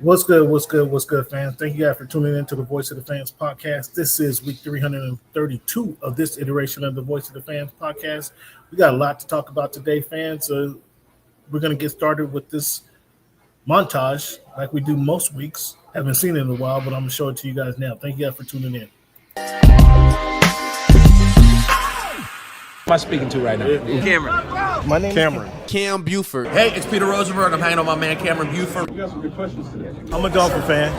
What's good? What's good? What's good, fans? Thank you guys for tuning in to the Voice of the Fans podcast. This is week 332 of this iteration of the Voice of the Fans podcast. We got a lot to talk about today, fans. So we're going to get started with this montage like we do most weeks. Haven't seen it in a while, but I'm going to show it to you guys now. Thank you guys for tuning in. Am I speaking to right now? Cameron. My name Cameron. is Cam Buford. Hey, it's Peter Rosenberg. I'm hanging on my man Cameron Buford. We got some good questions today. I'm a Dolphin fan.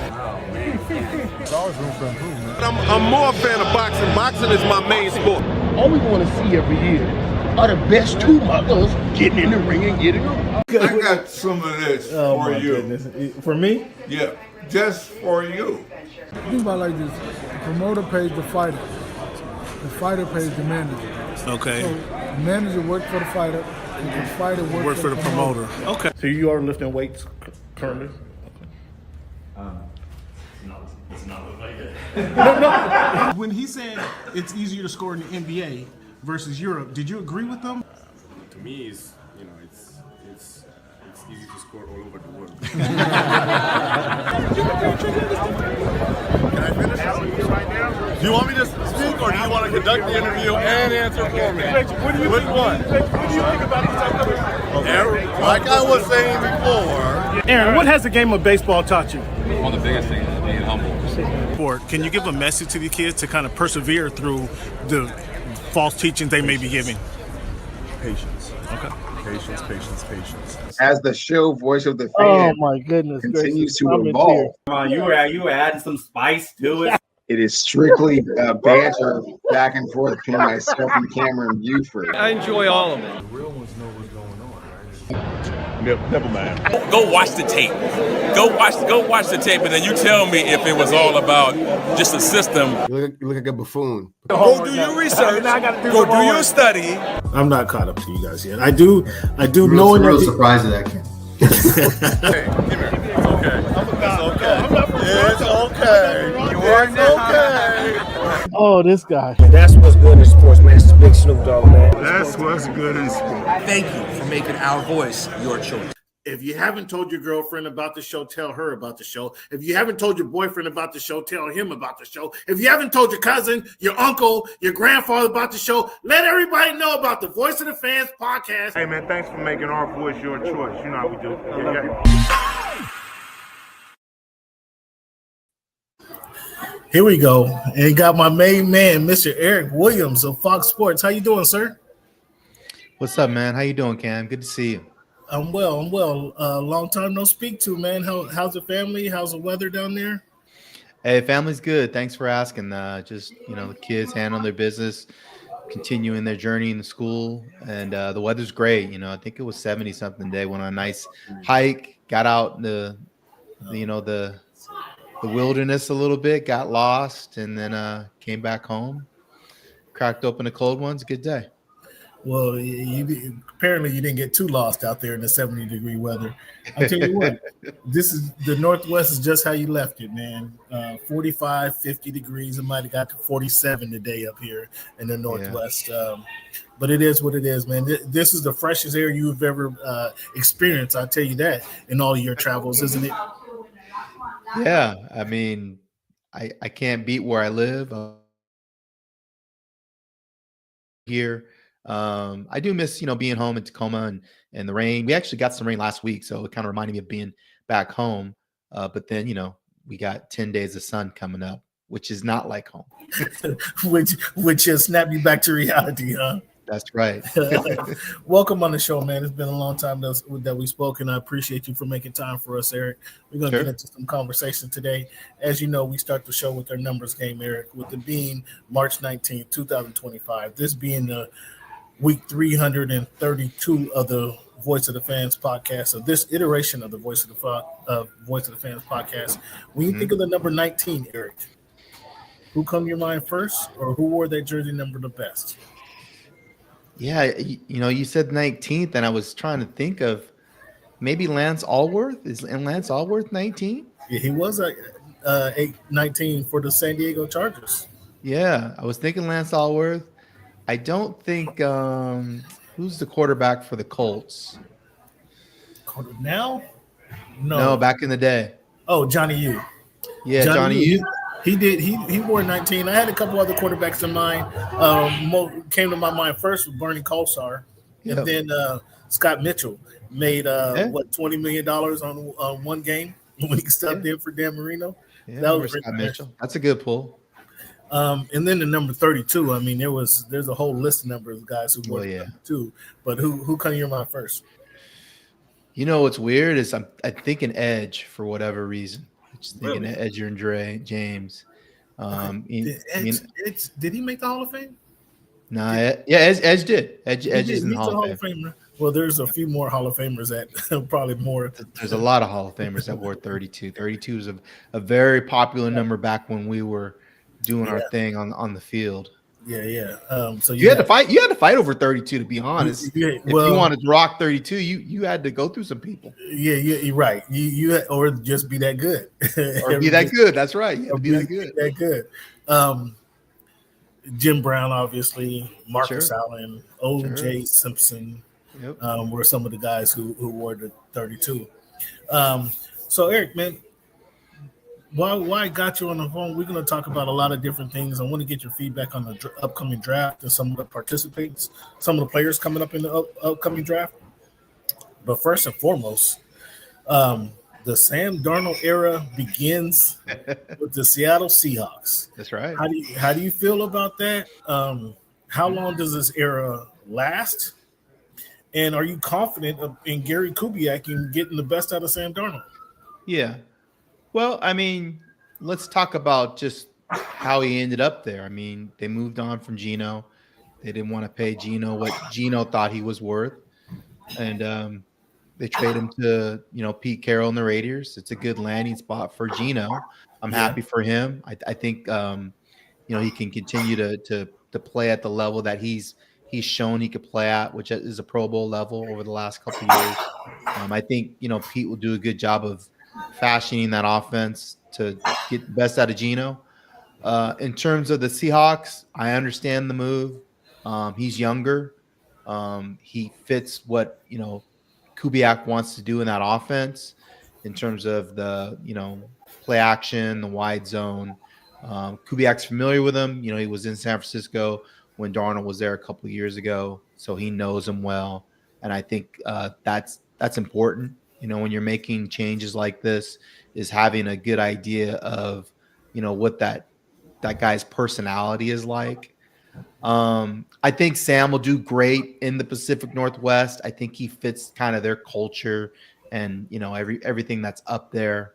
There's always room for improvement. I'm more a fan of boxing. Boxing is my main sport. All we want to see every year are the best two mothers getting in the ring and getting them. I got some of this for you. Goodness. For me? Yeah, just for you. Think about it like this: the promoter pays the fighter pays the manager. Okay. So the manager works for the fighter, and the fighter works for the promoter. Okay. So you are lifting weights currently? When he said it's easier to score in the NBA versus Europe, did you agree with them? To me, it's easy to score all over the world. Can I finish right now? Do you want me to speak or do you want to conduct the interview and answer for me? What do you Which one? What do you think about the type of Aaron, like I was saying before. Aaron, what has the game of baseball taught you? One of the biggest things is being humble. Can you give a message to the kids to kind of persevere through the false teachings they may be giving? Patience. Okay. Patience. As the show Voice of the Fan Oh my goodness! continues to I'm in evolve, You were adding some spice to it. it is strictly banter back and forth between myself and Cameron Buford. I enjoy all of it. Real ones know what's going on, right? Never mind. Go watch the tape. Go watch the tape, and then you tell me if it was all about just a system. You look like a buffoon. Go do your research. Go do your study. I'm not caught up to you guys yet. I do knowing that. surprised at that, Cam. Hey, come here. It's okay. It's okay. It's okay. Oh, this guy. That's what's good in sports, man. It's Big Snoop Dogg, man. That's what's good in sport. Thank you for making our voice your choice. If you haven't told your girlfriend about the show, tell her about the show. If you haven't told your boyfriend about the show, tell him about the show. If you haven't told your cousin, your uncle, your grandfather about the show, let everybody know about the Voice of the Fans podcast. Hey, man, thanks for making our voice your choice. You know how we do. Yeah. Here we go. And got my main man, Mr. Eric Williams of Fox Sports. How you doing, sir? What's up, man? How you doing, Cam? Good to see you. I'm well. Long time no speak to, man. How's the family? How's the weather down there? Hey, family's good. Thanks for asking. Just, the kids handling their business, continuing their journey in the school, and the weather's great. I think it was 70-something today. Went on a nice hike, got out in the wilderness a little bit, got lost, and then came back home, cracked open a cold one. It's a good day. Well, apparently you didn't get too lost out there in the 70-degree weather. I'll tell you what, the Northwest is just how you left it, man. 45, 50 degrees. It might have got to 47 today up here in the Northwest. Yeah. But it is what it is, man. This is the freshest air you've ever experienced, I'll tell you that, in all your travels, isn't it? Yeah, I mean, I can't beat where I live here. I do miss, being home in Tacoma and the rain. We actually got some rain last week, so it kind of reminded me of being back home. But then, we got 10 days of sun coming up, which is not like home. which just snap you back to reality, huh? That's right. Welcome on the show, man. It's been a long time that we spoke, and I appreciate you for making time for us, Eric. We're going to get into some conversation today. As you know, we start the show with our numbers game, Eric, with it being March 19th, 2025. This being the week 332 of the Voice of the Fans podcast, of this iteration of the Voice of the Fans podcast. When you think of the number 19, Eric, who come to your mind first, or who wore that jersey number the best? Yeah, you said 19th, and I was trying to think of maybe Lance Allworth. Is Lance Allworth 19? Yeah, he was 19 for the San Diego Chargers. Yeah, I was thinking Lance Allworth. I don't think who's the quarterback for the Colts? Now? No, back in the day. Oh, Johnny U. Yeah, Johnny U. He did. He wore 19. I had a couple other quarterbacks in mind. Came to my mind first was Bernie Kosar, and then Scott Mitchell made $20 million on one game when he stepped in for Dan Marino. Yeah, that was Scott Mitchell. That's a good pull. And then the number 32. I mean, there's a whole list of numbers of guys who wore 32. But who come to your mind first? You know what's weird is I'm thinking Edge for whatever reason. Just thinking Edger and James. Did he make the Hall of Fame? Nah, Edge did. Edge is in the Hall of Fame. Well, there's a few more Hall of Famers that probably more. There's a lot of Hall of Famers that wore 32. 32 is a very popular number back when we were doing our thing on the field. Yeah. So you had to fight. You had to fight over 32. To be honest, if you wanted to rock 32, you had to go through some people. Yeah, you're right. You or just be that good. Or be that good. That's right. You had to be that good. That good. Jim Brown, obviously, Marcus Allen, O.J. Simpson were some of the guys who wore the 32. So Eric, man. Why I got you on the phone? We're going to talk about a lot of different things. I want to get your feedback on the upcoming draft and some of the participants, some of the players coming up in the upcoming draft. But first and foremost, the Sam Darnold era begins with the Seattle Seahawks. That's right. How do you feel about that? How long does this era last? And are you confident in Gary Kubiak in getting the best out of Sam Darnold? Yeah. Well, I mean, let's talk about just how he ended up there. I mean, they moved on from Geno. They didn't want to pay Geno what Geno thought he was worth. And they trade him to, Pete Carroll and the Raiders. It's a good landing spot for Geno. I'm happy for him. I think, he can continue to play at the level that he's shown he could play at, which is a Pro Bowl level over the last couple of years. I think, Pete will do a good job of fashioning that offense to get the best out of Geno. In terms of the Seahawks, I understand the move. He's younger. He fits what, Kubiak wants to do in that offense in terms of the, play action, the wide zone. Kubiak's familiar with him. He was in San Francisco when Darnold was there a couple of years ago, so he knows him well. And I think that's important. When you're making changes like this, is having a good idea of, what that guy's personality is like. I think Sam will do great in the Pacific Northwest. I think he fits kind of their culture and, everything that's up there.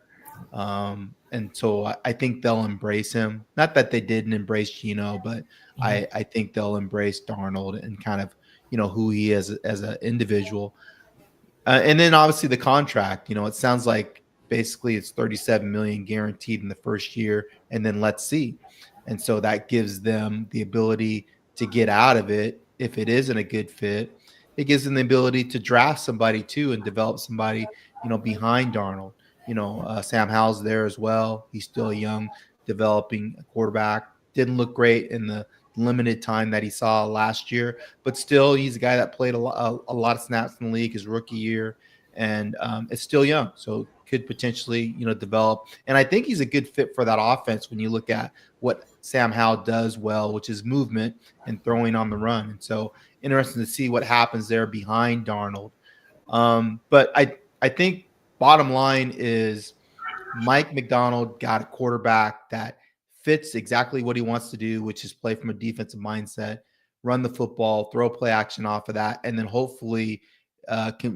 And so I think they'll embrace him. Not that they didn't embrace Geno, but I think they'll embrace Darnold and kind of, who he is as an individual. And then obviously the contract, it sounds like basically it's $37 million guaranteed in the first year, and then let's see. And so that gives them the ability to get out of it if it isn't a good fit. It gives them the ability to draft somebody too and develop somebody, behind Darnold. Sam Howell's there as well. He's still a young, developing quarterback. Didn't look great in the limited time that he saw last year, but still he's a guy that played a lot of snaps in the league his rookie year, and it's still young, so could potentially develop. And I think he's a good fit for that offense when you look at what Sam Howell does well, which is movement and throwing on the run. And so interesting to see what happens there behind Darnold. But I think bottom line is Mike McDonald got a quarterback that fits exactly what he wants to do, which is play from a defensive mindset, run the football, throw play action off of that, and then hopefully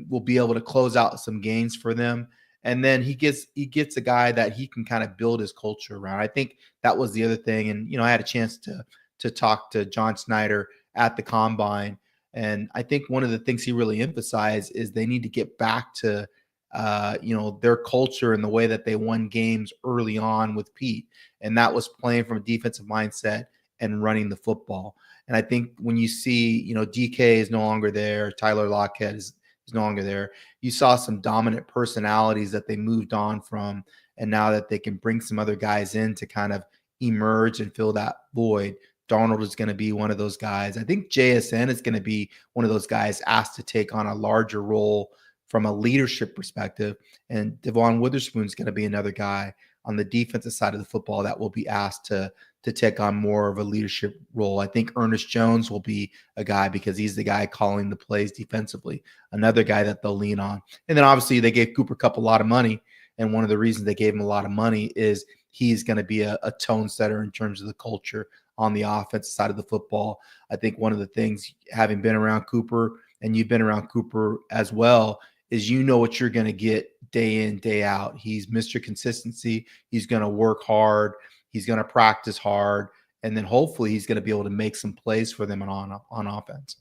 will be able to close out some gains for them. And then he gets a guy that he can kind of build his culture around. I think that was the other thing. And I had a chance to talk to John Snyder at the Combine, and I think one of the things he really emphasized is they need to get back to their culture and the way that they won games early on with Pete. And that was playing from a defensive mindset and running the football. And I think when you see, DK is no longer there, Tyler Lockett is no longer there, you saw some dominant personalities that they moved on from. And now that they can bring some other guys in to kind of emerge and fill that void, Darnold is going to be one of those guys. I think JSN is going to be one of those guys asked to take on a larger role from a leadership perspective. And Devon Witherspoon's going to be another guy on the defensive side of the football that will be asked to take on more of a leadership role. I think Ernest Jones will be a guy because he's the guy calling the plays defensively, another guy that they'll lean on. And then obviously they gave Cooper Kupp a lot of money. And one of the reasons they gave him a lot of money is he's going to be a tone setter in terms of the culture on the offensive side of the football. I think one of the things, having been around Cooper, and you've been around Cooper as well, is you know what you're going to get day in, day out. He's Mr. Consistency. He's going to work hard. He's going to practice hard. And then hopefully he's going to be able to make some plays for them on offense.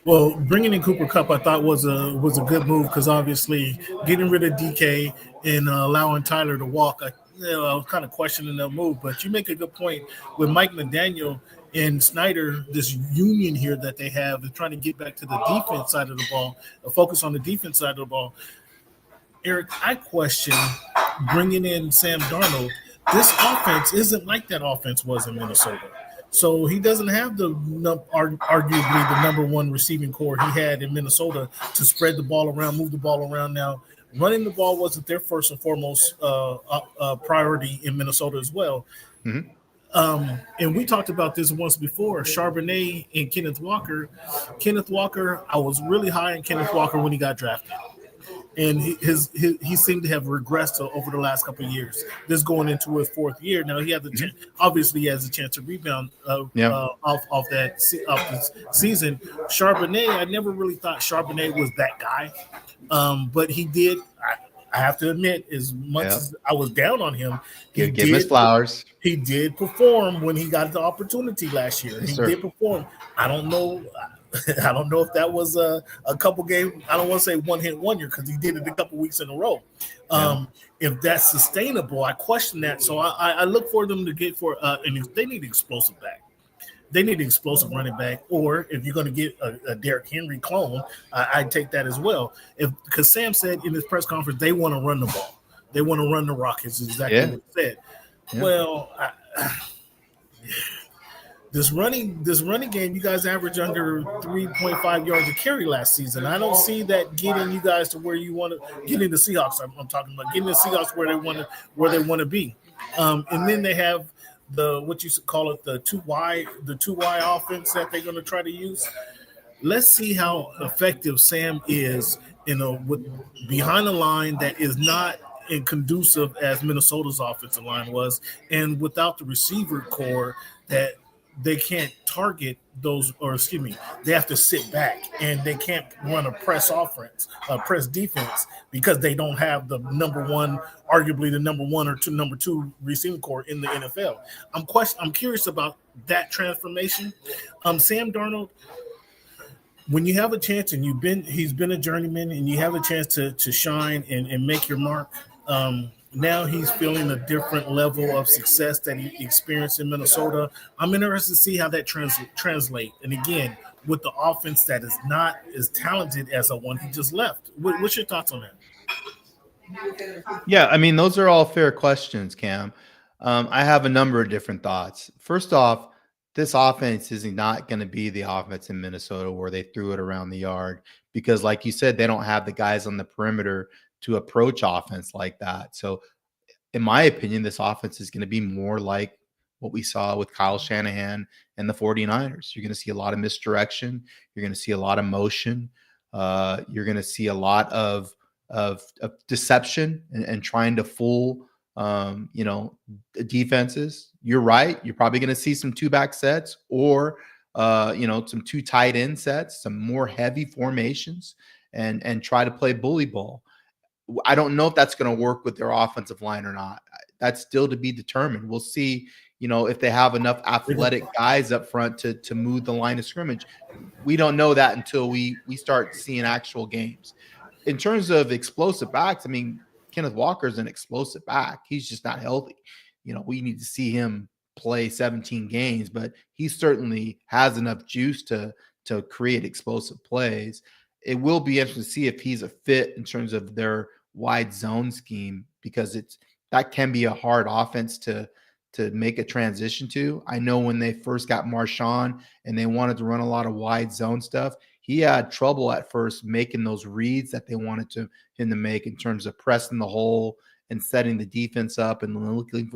Well, bringing in Cooper Kupp, I thought was a good move because obviously getting rid of DK and allowing Tyler to walk, I was kind of questioning that move. But you make a good point with Mike McDaniel and Snyder, this union here that they have, they're trying to get back to the defense side of the ball, focus on the defense side of the ball. Eric, I question bringing in Sam Darnold. This offense isn't like that offense was in Minnesota. So he doesn't have arguably the number one receiving core he had in Minnesota to spread the ball around, move the ball around. Now, running the ball wasn't their first and foremost priority in Minnesota as well. Mm-hmm. And we talked about this once before, Charbonnet and Kenneth Walker. Kenneth Walker, I was really high on Kenneth Walker when he got drafted. And he seemed to have regressed over the last couple of years. This going into his fourth year. Now he had the chance, obviously he has a chance to rebound off this season. Charbonnet, I never really thought Charbonnet was that guy, but he did. I have to admit, as much as I was down on him, he gave him his flowers. He did perform when he got the opportunity last year. He did perform. I don't know if that was a couple games. I don't want to say one hit wonder because he did it a couple weeks in a row. If that's sustainable, I question that. So I look for them to get and they need explosive back. They need an explosive running back, or if you're going to get a Derrick Henry clone, I'd take that as well. Because Sam said in his press conference they want to run the ball, they want to run the Rockets. Is exactly what he said. Yeah. Well, this running game, you guys average under 3.5 yards a carry last season. I don't see that getting you guys to where you want to getting the Seahawks. I'm talking about getting the Seahawks where they want to be. And then they have the 2Y offense that they're going to try to use. Let's see how effective Sam is with behind the line that is not as conducive as Minnesota's offensive line was, and without the receiver core that they can't target those, they have to sit back and they can't run a press defense because they don't have arguably the number one or number two receiving core in the NFL. I'm curious about that transformation. Sam Darnold, when you have a chance and he's been a journeyman and you have a chance to shine and make your mark, now he's feeling a different level of success that he experienced in Minnesota. I'm interested to see how that translate. And again, with the offense that is not as talented as the one he just left. What's your thoughts on that? Yeah, I mean, those are all fair questions, Cam. I have a number of different thoughts. First off, this offense is not going to be the offense in Minnesota where they threw it around the yard because, like you said, they don't have the guys on the perimeter to approach offense like that. So in my opinion, this offense is going to be more like what we saw with Kyle Shanahan and the 49ers. You're going to see a lot of misdirection. You're going to see a lot of motion. You're going to see a lot of deception and trying to fool, defenses. You're right. You're probably going to see some 2-back sets or, some 2 tight end sets, some more heavy formations and try to play bully ball. I don't know if that's going to work with their offensive line or not. That's still to be determined. We'll see, if they have enough athletic guys up front to move the line of scrimmage. We don't know that until we start seeing actual games. In terms of explosive backs, I mean, Kenneth Walker's an explosive back. He's just not healthy. We need to see him play 17 games, but he certainly has enough juice to create explosive plays. It will be interesting to see if he's a fit in terms of their wide zone scheme, because that can be a hard offense to make a transition to. I know when they first got Marshawn and they wanted to run a lot of wide zone stuff, he had trouble at first making those reads that they wanted him to make in terms of pressing the hole and setting the defense up and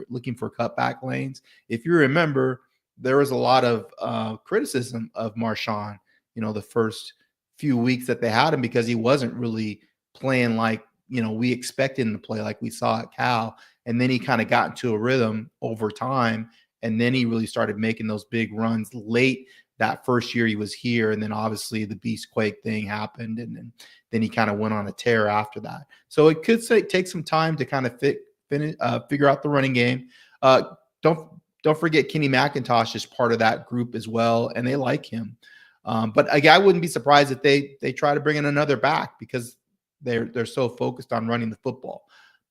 looking for cutback lanes. If you remember, there was a lot of criticism of Marshawn, the first few weeks that they had him because he wasn't really playing like, we expected him to play like we saw at Cal. And then he kind of got into a rhythm over time. And then he really started making those big runs late that first year he was here. And then obviously the Beastquake thing happened. And then he kind of went on a tear after that. So it could take some time to kind of figure out the running game. Don't forget Kenny McIntosh is part of that group as well. And they like him. But I wouldn't be surprised if they try to bring in another back because they're so focused on running the football.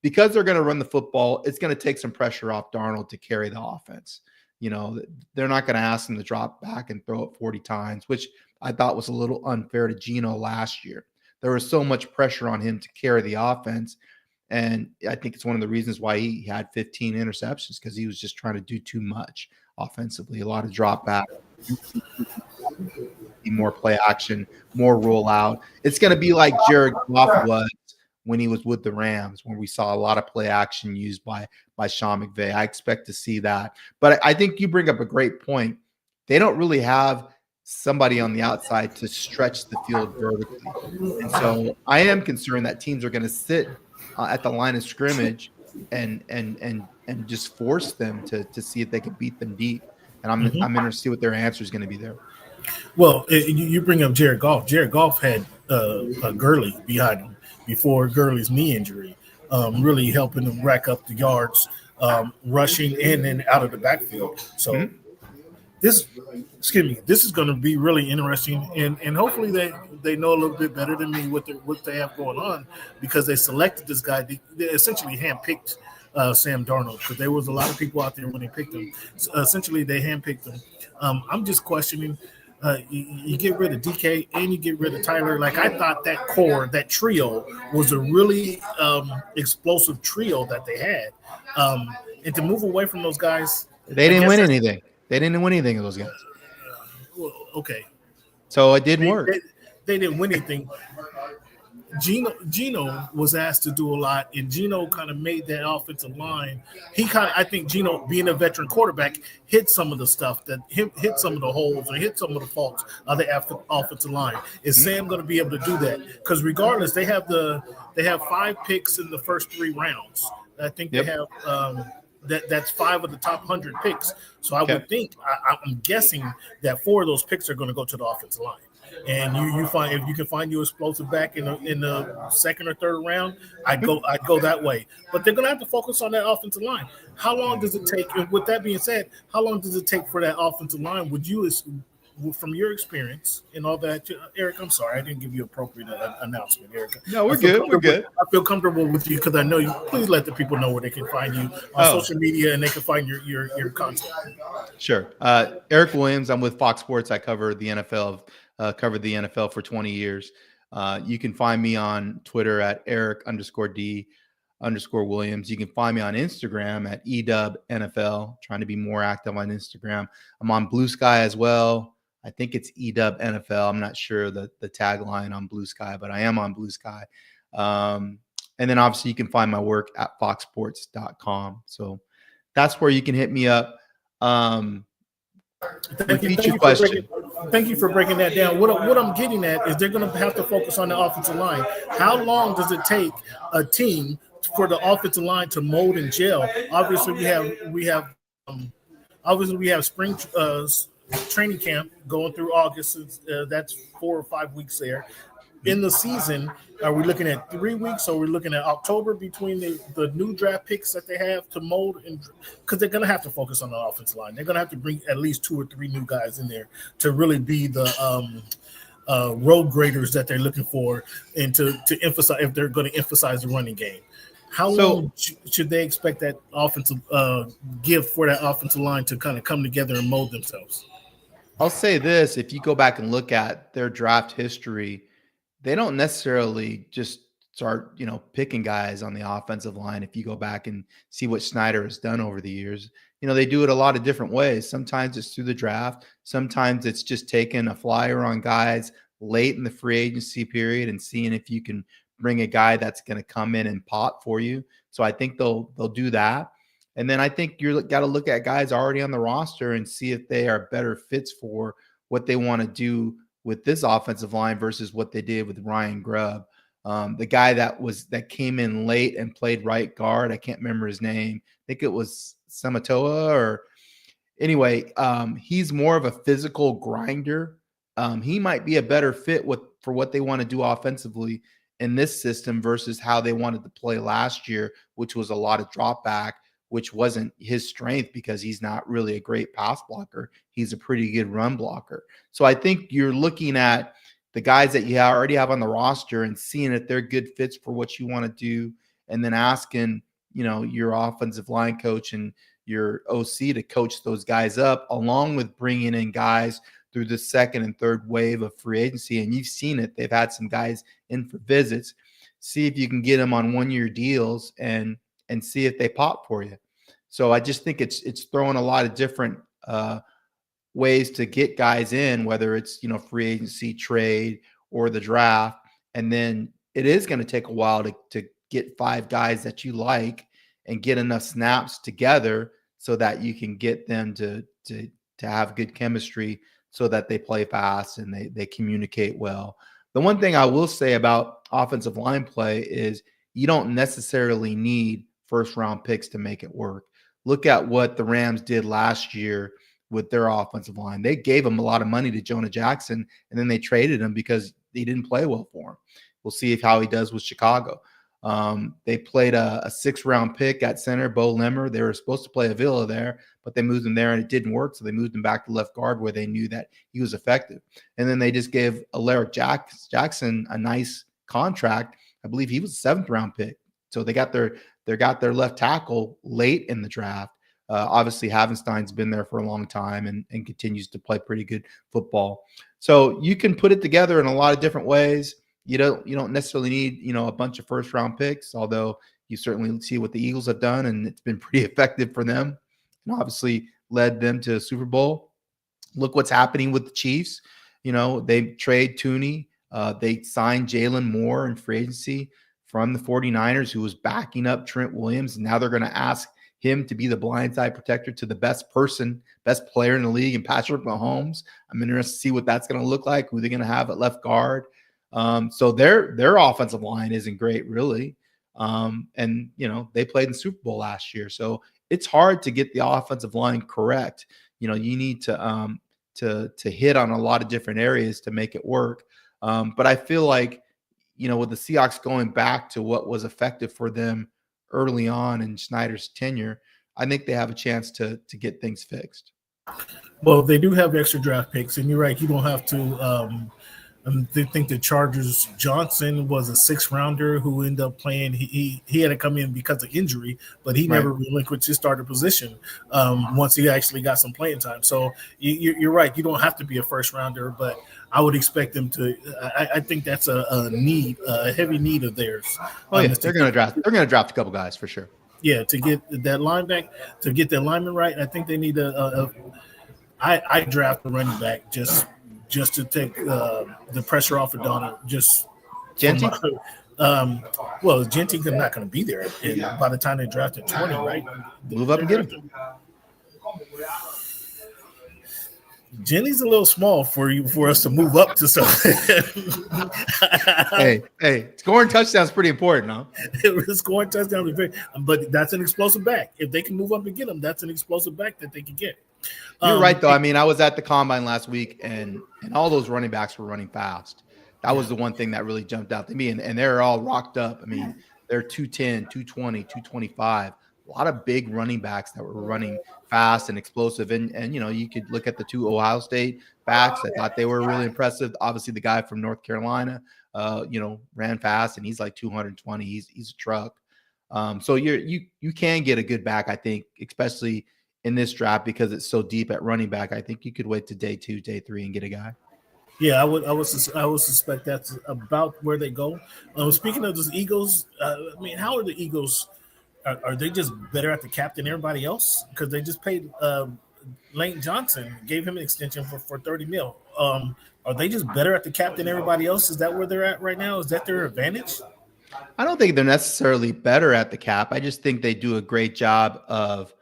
Because they're going to run the football, it's going to take some pressure off Darnold to carry the offense. They're not going to ask him to drop back and throw it 40 times, which I thought was a little unfair to Geno last year. There was so much pressure on him to carry the offense. And I think it's one of the reasons why he had 15 interceptions, because he was just trying to do too much offensively, a lot of drop back, more play action, more rollout. It's going to be like Jared Goff was when he was with the Rams, when we saw a lot of play action used by Sean McVay. I expect to see that. But I think you bring up a great point. They don't really have somebody on the outside to stretch the field vertically. And so I am concerned that teams are going to sit at the line of scrimmage and just force them to see if they can beat them deep. And I'm interested to see what their answer is going to be there. Well, you bring up Jared Goff. Jared Goff had a Gurley behind him before Gurley's knee injury, really helping him rack up the yards, rushing in and out of the backfield. So this is going to be really interesting, and hopefully they know a little bit better than me what they have going on, because they selected this guy. They essentially handpicked Sam Darnold, because there was a lot of people out there when they picked him. So essentially, they handpicked him. I'm just questioning. You get rid of DK and you get rid of Tyler. Like, I thought that core, that trio, was a really explosive trio that they had. And to move away from those guys, they didn't win anything. They didn't win anything of those guys. Well, okay. So it didn't work. They didn't win anything. Geno was asked to do a lot, and Geno kind of made that offensive line. I think Geno, being a veteran quarterback, hit some of the stuff that hit some of the holes or hit some of the faults of the offensive line. Is Sam going to be able to do that? Because regardless, they have 5 picks in the first 3 rounds. I think they have that's 5 of the top 100 picks. So I would think, I'm guessing that 4 of those picks are going to go to the offensive line. And you find, if you can find your explosive back in the second or third round, I'd go that way. But they're gonna have to focus on that offensive line. How long does it take? And with that being said, how long does it take for that offensive line? Would you, from your experience and all that, Eric? I'm sorry, I didn't give you appropriate announcement, Eric. No, we're good. We're good. I feel comfortable with you because I know you. Please let the people know where they can find you on social media and they can find your content. Sure. Eric Williams. I'm with Fox Sports. I cover the NFL. Covered the NFL for 20 years. You can find me on Twitter at Eric_D_Williams. You can find me on Instagram at EDubNFL, trying to be more active on Instagram. I'm on Blue Sky as well. I think it's EDubNFL. I'm not sure the tagline on Blue Sky, but I am on Blue Sky. And then obviously you can find my work at foxsports.com. So that's where you can hit me up. Thank you for breaking that down. What I'm getting at is they're going to have to focus on the offensive line. How long does it take a team for the offensive line to mold and gel? Obviously, we have spring training camp going through August. That's 4 or 5 weeks there. In the season, are we looking at 3 weeks, or are we looking at October between the new draft picks that they have to mold? Because they're going to have to focus on the offensive line. They're going to have to bring at least 2 or 3 new guys in there to really be the road graders that they're looking for, and to emphasize, if they're going to emphasize the running game. How long should they expect that offensive gift for that offensive line to kind of come together and mold themselves? I'll say this: if you go back and look at their draft history, they don't necessarily just start, picking guys on the offensive line. If you go back and see what Snyder has done over the years, they do it a lot of different ways. Sometimes it's through the draft. Sometimes it's just taking a flyer on guys, late in the free agency period and seeing if you can bring a guy that's going to come in and pot for you. So I think they'll do that. And then I think you got to look at guys already on the roster and see if they are better fits for what they want to do with this offensive line versus what they did with Ryan Grubb. The guy that came in late and played right guard, I can't remember his name. I think it was Samatoa or anyway. He's more of a physical grinder. He might be a better fit for what they want to do offensively in this system versus how they wanted to play last year, which was a lot of drop back, which wasn't his strength because he's not really a great pass blocker. He's a pretty good run blocker. So I think you're looking at the guys that you already have on the roster and seeing if they're good fits for what you want to do, and then asking, your offensive line coach and your OC to coach those guys up, along with bringing in guys through the second and third wave of free agency. And you've seen it. They've had some guys in for visits. See if you can get them on 1-year deals and see if they pop for you. So I just think it's throwing a lot of different ways to get guys in, whether it's, free agency, trade, or the draft. And then it is going to take a while to get 5 guys that you like and get enough snaps together so that you can get them to have good chemistry so that they play fast and they communicate well. The one thing I will say about offensive line play is you don't necessarily need first-round picks to make it work. Look at what the Rams did last year with their offensive line. They gave him a lot of money to Jonah Jackson, and then they traded him because he didn't play well for him. We'll see how he does with Chicago. They played a 6th-round pick at center, Bo Lemmer. They were supposed to play Avila there, but they moved him there, and it didn't work, so they moved him back to left guard where they knew that he was effective. And then they just gave Alaric Jackson a nice contract. I believe he was a 7th-round pick. So they got their left tackle late in the draft. Obviously, Havenstein's been there for a long time and continues to play pretty good football. So you can put it together in a lot of different ways. You don't necessarily need, a bunch of first-round picks, although you certainly see what the Eagles have done, and it's been pretty effective for them and obviously led them to a Super Bowl. Look what's happening with the Chiefs. They trade Tooney. They signed Jalen Moore in free agency from the 49ers, who was backing up Trent Williams. And now they're going to ask him to be the blindside protector to the best player in the league, and Patrick Mahomes. I'm interested to see what that's going to look like, who they're going to have at left guard. So their offensive line isn't great, really. And they played in the Super Bowl last year. So it's hard to get the offensive line correct. You need to hit on a lot of different areas to make it work. But I feel like, with the Seahawks going back to what was effective for them early on in Snyder's tenure, I think they have a chance to get things fixed. Well, they do have extra draft picks, and you're right. You don't have to they think the Chargers, Johnson was a 6th-rounder who ended up playing. He had to come in because of injury, but he never relinquished his starter position once he actually got some playing time. So you're right. You don't have to be a first-rounder, but I would expect them to. I think that's a need, a heavy need of theirs. Oh yeah, they're going to draft. They're going to draft a couple guys for sure. Yeah, to get that linebacker, to get that lineman right. I think they need I draft a running back just to take the pressure off of Donald. Just Genty. Well, Genty's not going to be there by the time they drafted 20, right? Move up and get him. Jenny's a little small for us to move up to something. hey, scoring touchdowns is pretty important, huh? Scoring touchdowns is very, but that's an explosive back. If they can move up and get him, that's an explosive back that they can get. You're right, though. I mean, I was at the combine last week, and all those running backs were running fast. That was the one thing that really jumped out to me, and they're all rocked up. I mean, they're 210, 220, 225. A lot of big running backs that were running fast and explosive. And you could look at the 2 Ohio State backs. I thought they were really impressive. Obviously, the guy from North Carolina, ran fast, and he's like 220. He's a truck. So you can get a good back, I think, especially in this draft because it's so deep at running back. I think you could wait to day 2, day 3 and get a guy. Yeah, I would suspect that's about where they go. Speaking of those Eagles, how are the Eagles? Are they just better at the cap than everybody else? Because they just paid Lane Johnson, gave him an extension for $30 million. Are they just better at the cap than everybody else? Is that where they're at right now? Is that their advantage? I don't think they're necessarily better at the cap. I just think they do a great job of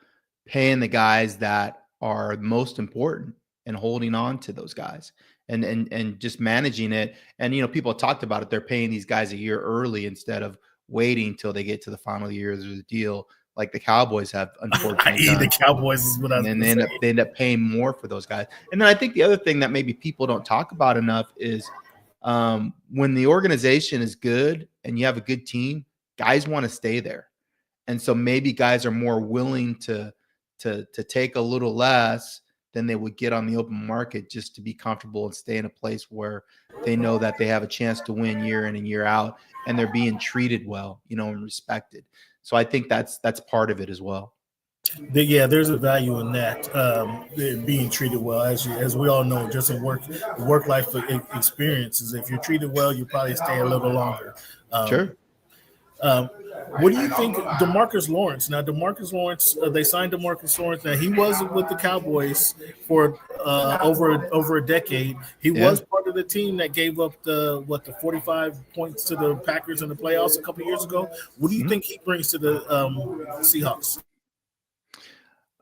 paying the guys that are most important and holding on to those guys and just managing it. And, people talked about it. They're paying these guys a year early instead of waiting till they get to the final years of the deal, like the Cowboys have unfortunately done. The Cowboys is what I was And they end up paying more for those guys. And then I think the other thing that maybe people don't talk about enough is when the organization is good and you have a good team, guys want to stay there. And so maybe guys are more willing to take a little less than they would get on the open market just to be comfortable and stay in a place where they know that they have a chance to win year in and year out, and they're being treated well, and respected. So I think that's part of it as well. Yeah, there's a value in that, being treated well, as we all know, just in work life experiences. If you're treated well, you probably stay a little longer. Sure. What do you think, DeMarcus Lawrence? Now, DeMarcus Lawrence, they signed DeMarcus Lawrence. Now, he was with the Cowboys for over a decade. He was part of the team that gave up the 45 points to the Packers in the playoffs a couple years ago. What do you think he brings to the Seahawks?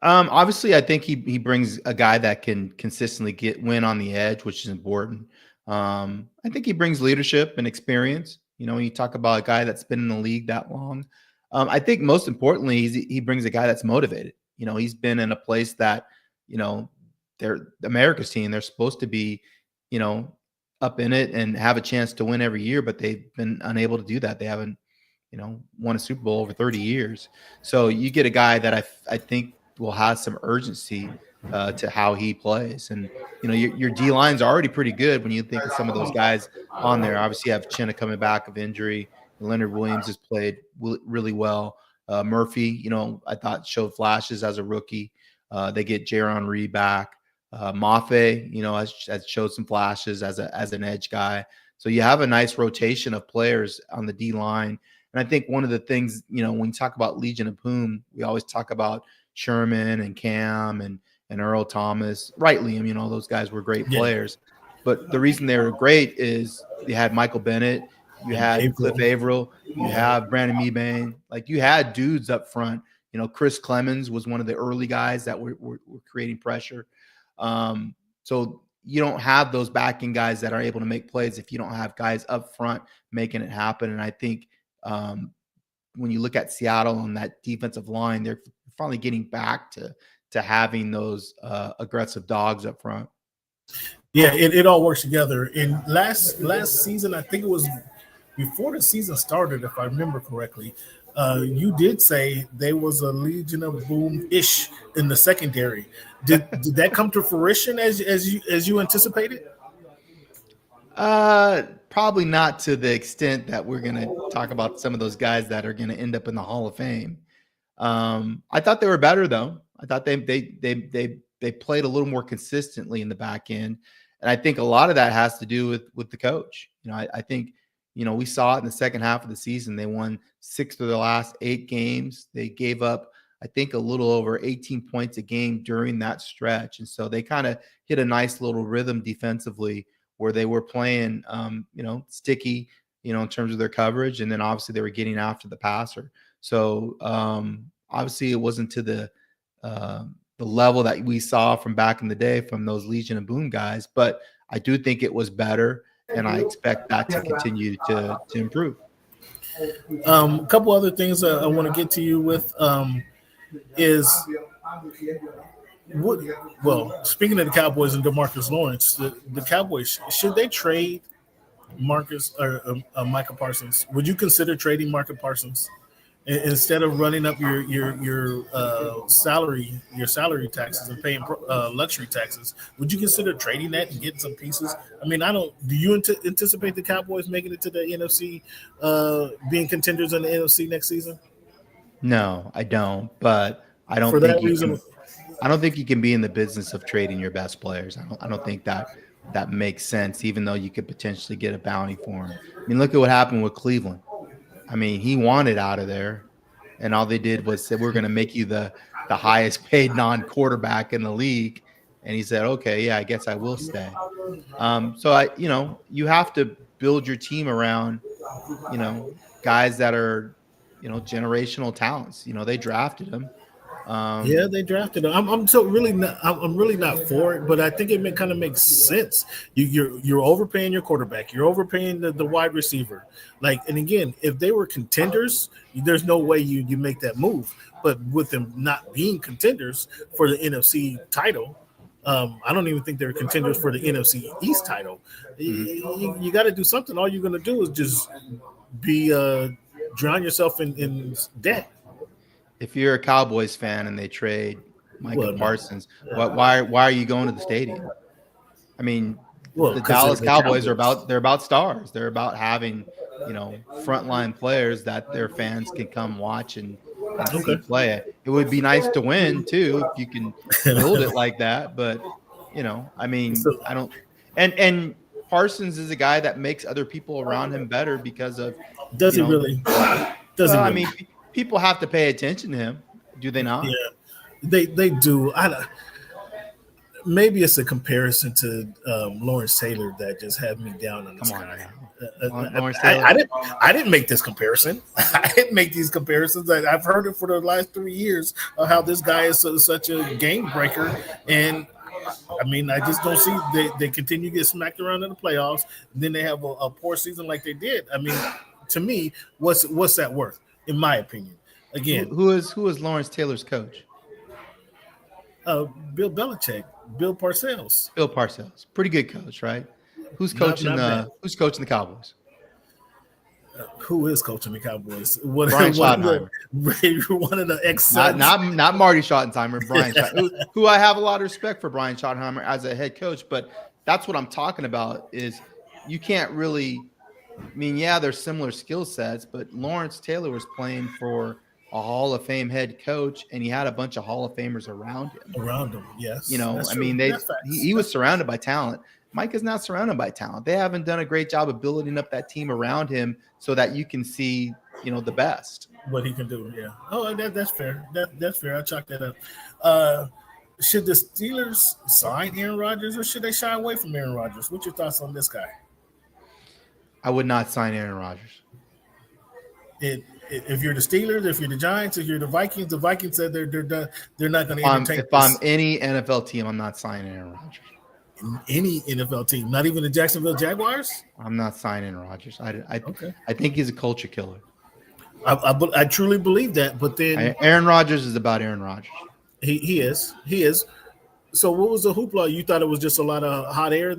Obviously, I think he brings a guy that can consistently win on the edge, which is important. I think he brings leadership and experience. When you talk about a guy that's been in the league that long, I think most importantly, he brings a guy that's motivated. He's been in a place that, they're America's team. They're supposed to be, up in it and have a chance to win every year, but they've been unable to do that. They haven't, won a Super Bowl over 30 years. So you get a guy that I think will have some urgency to how he plays. And, your D line's already pretty good when you think of some of those guys on there. Obviously, you have Chinna coming back of injury. Leonard Williams has played really well. Murphy, I thought showed flashes as a rookie. They get Jaren Reed back. Mafe, has showed some flashes as an edge guy. So you have a nice rotation of players on the D line. And I think one of the things, when you talk about Legion of Boom, we always talk about Sherman and Cam and Earl Thomas, rightly. All those guys were great players. But the reason they were great is you had Michael Bennett, you had Cliff Averill, you have Brandon Mebane. Like, you had dudes up front. Chris Clemens was one of the early guys that were creating pressure. So you don't have those backing guys that are able to make plays if you don't have guys up front making it happen. And I think when you look at Seattle on that defensive line, they're finally getting back to having those aggressive dogs up front. Yeah, it all works together. And last season, I think it was before the season started, if I remember correctly, you did say there was a Legion of Boom-ish in the secondary. Did that come to fruition as you anticipated? Probably not to the extent that we're going to talk about some of those guys that are going to end up in the Hall of Fame. I thought they were better, though. I thought they played a little more consistently in the back end, and I think a lot of that has to do with the coach. I think we saw it in the second half of the season. They won 6 of their last 8 games. They gave up, I think, a little over 18 points a game during that stretch, and so they kind of hit a nice little rhythm defensively where they were playing, sticky, in terms of their coverage, and then obviously they were getting after the passer. So obviously it wasn't to the level that we saw from back in the day from those Legion of Boom guys, but I do think it was better, and I expect that to continue to improve. A couple other things I want to get to you with is speaking of the Cowboys and DeMarcus Lawrence, the Cowboys, should they trade Marcus or Micah Parsons? Would you consider trading Micah Parsons instead of running up your salary taxes and paying luxury taxes? Would you consider trading that and getting some pieces? Do you anticipate the Cowboys making it to the NFC, being contenders in the NFC next season? No, I don't. But I don't I don't think you can be in the business of trading your best players. I don't think that makes sense, even though you could potentially get a bounty for him. Look at what happened with Cleveland. He wanted out of there, and all they did was say, we're going to make you the highest paid non-quarterback in the league. And he said, okay, yeah, I guess I will stay. So you have to build your team around, guys that are, generational talents. They drafted him. Yeah, they drafted him. I'm so really not. I'm really not for it, but I think it kind of makes sense. You're overpaying your quarterback. You're overpaying the wide receiver. And again, if they were contenders, there's no way you make that move. But with them not being contenders for the NFC title, I don't even think they're contenders for the NFC East title. You got to do something. All you're going to do is just be drown yourself in debt. If you're a Cowboys fan and they trade Micah Parsons, why are you going to the stadium? I mean, the Dallas Cowboys are about stars. They're about having, frontline players that their fans can come watch and see play. It would be nice to win too if you can build it like that. But I don't. And Parsons is a guy that makes other people around him better because of. Does he really? Does he? I mean, people have to pay attention to him, do they not? Yeah, they do. Maybe it's a comparison to Lawrence Taylor that just had me down on the sky. I didn't make this comparison. I didn't make these comparisons. I've heard it for the last 3 years of how this guy is such a game breaker, and I mean, I just don't see they continue to get smacked around in the playoffs. And then they have a poor season like they did. I mean, to me, what's that worth? In my opinion, again, who is Lawrence Taylor's coach? Bill Belichick, Bill Parcells. Bill Parcells, pretty good coach, right? Who's coaching? Who's coaching the Cowboys? Who is coaching the Cowboys? Brian Schottenheimer. One of the ex-Suns. Not Marty Schottenheimer. Brian Schottenheimer, who I have a lot of respect for Brian Schottenheimer as a head coach, but that's what I'm talking about. Is you can't really. I mean, yeah, there's similar skill sets, but Lawrence Taylor was playing for a Hall of Fame head coach, and he had a bunch of Hall of Famers around him. Yes. I mean, he was surrounded by talent. Mike is not surrounded by talent. They haven't done a great job of building up that team around him so that you can see, the best. What he can do, yeah. Oh, that's fair. That's fair. I'll chalk that up. Should the Steelers sign Aaron Rodgers, or should they shy away from Aaron Rodgers? What's your thoughts on this guy? I would not sign Aaron Rodgers. If you're the Steelers, if you're the Giants, if you're the Vikings said they're done. They're not going to entertain. If I'm any NFL team, I'm not signing Aaron Rodgers. Any NFL team, not even the Jacksonville Jaguars. I'm not signing Rodgers. I think he's a culture killer. I truly believe that. But then Aaron Rodgers is about Aaron Rodgers. He is. So what was the hoopla? You thought it was just a lot of hot air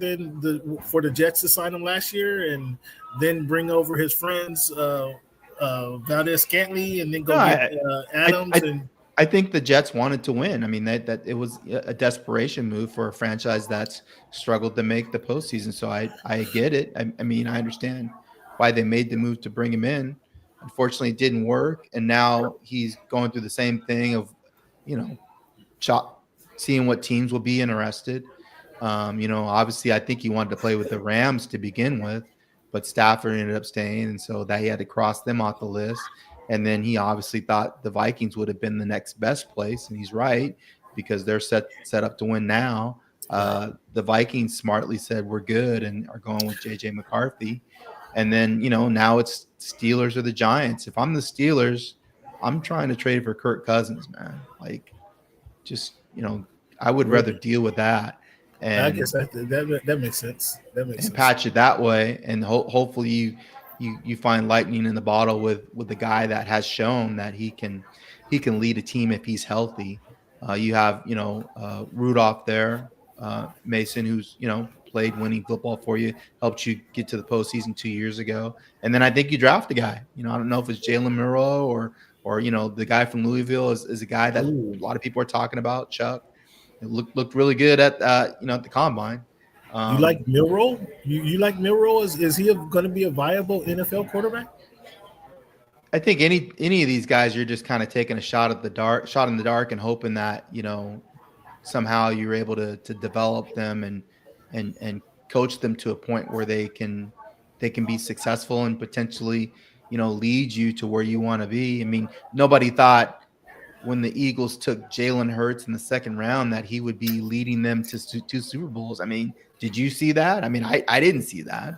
for the Jets to sign him last year and then bring over his friends Valdez Scantley and then get Adams I think the Jets wanted to win. I mean, that it was a desperation move for a franchise that's struggled to make the postseason. So I get it. I mean, I understand why they made the move to bring him in. Unfortunately, it didn't work, and now he's going through the same thing of, seeing what teams will be interested. Obviously, I think he wanted to play with the Rams to begin with, but Stafford ended up staying, and so that he had to cross them off the list. And then he obviously thought the Vikings would have been the next best place, and he's right because they're set up to win now. The Vikings smartly said we're good and are going with J.J. McCarthy. And then, now it's Steelers or the Giants. If I'm the Steelers, I'm trying to trade for Kirk Cousins, man. I would rather deal with that. And I guess that makes sense. Patch it that way, and hopefully you find lightning in the bottle with the guy that has shown that he can lead a team if he's healthy. You have Rudolph there, Mason, who's played winning football for you, helped you get to the postseason 2 years ago, and then I think you draft a guy. I don't know if it's Jalen Milroe or the guy from Louisville is a guy that a lot of people are talking about. Chuck, it looked really good at at the combine. You like Milroe? You like Milroe? Is he going to be a viable NFL quarterback? I think any of these guys, you're just kind of taking a shot in the dark, and hoping that somehow you're able to develop them and coach them to a point where they can be successful and potentially lead you to where you want to be. I mean, nobody thought when the Eagles took Jalen Hurts in the second round that he would be leading them to two Super Bowls. I mean, did you see that? I mean, I didn't see that.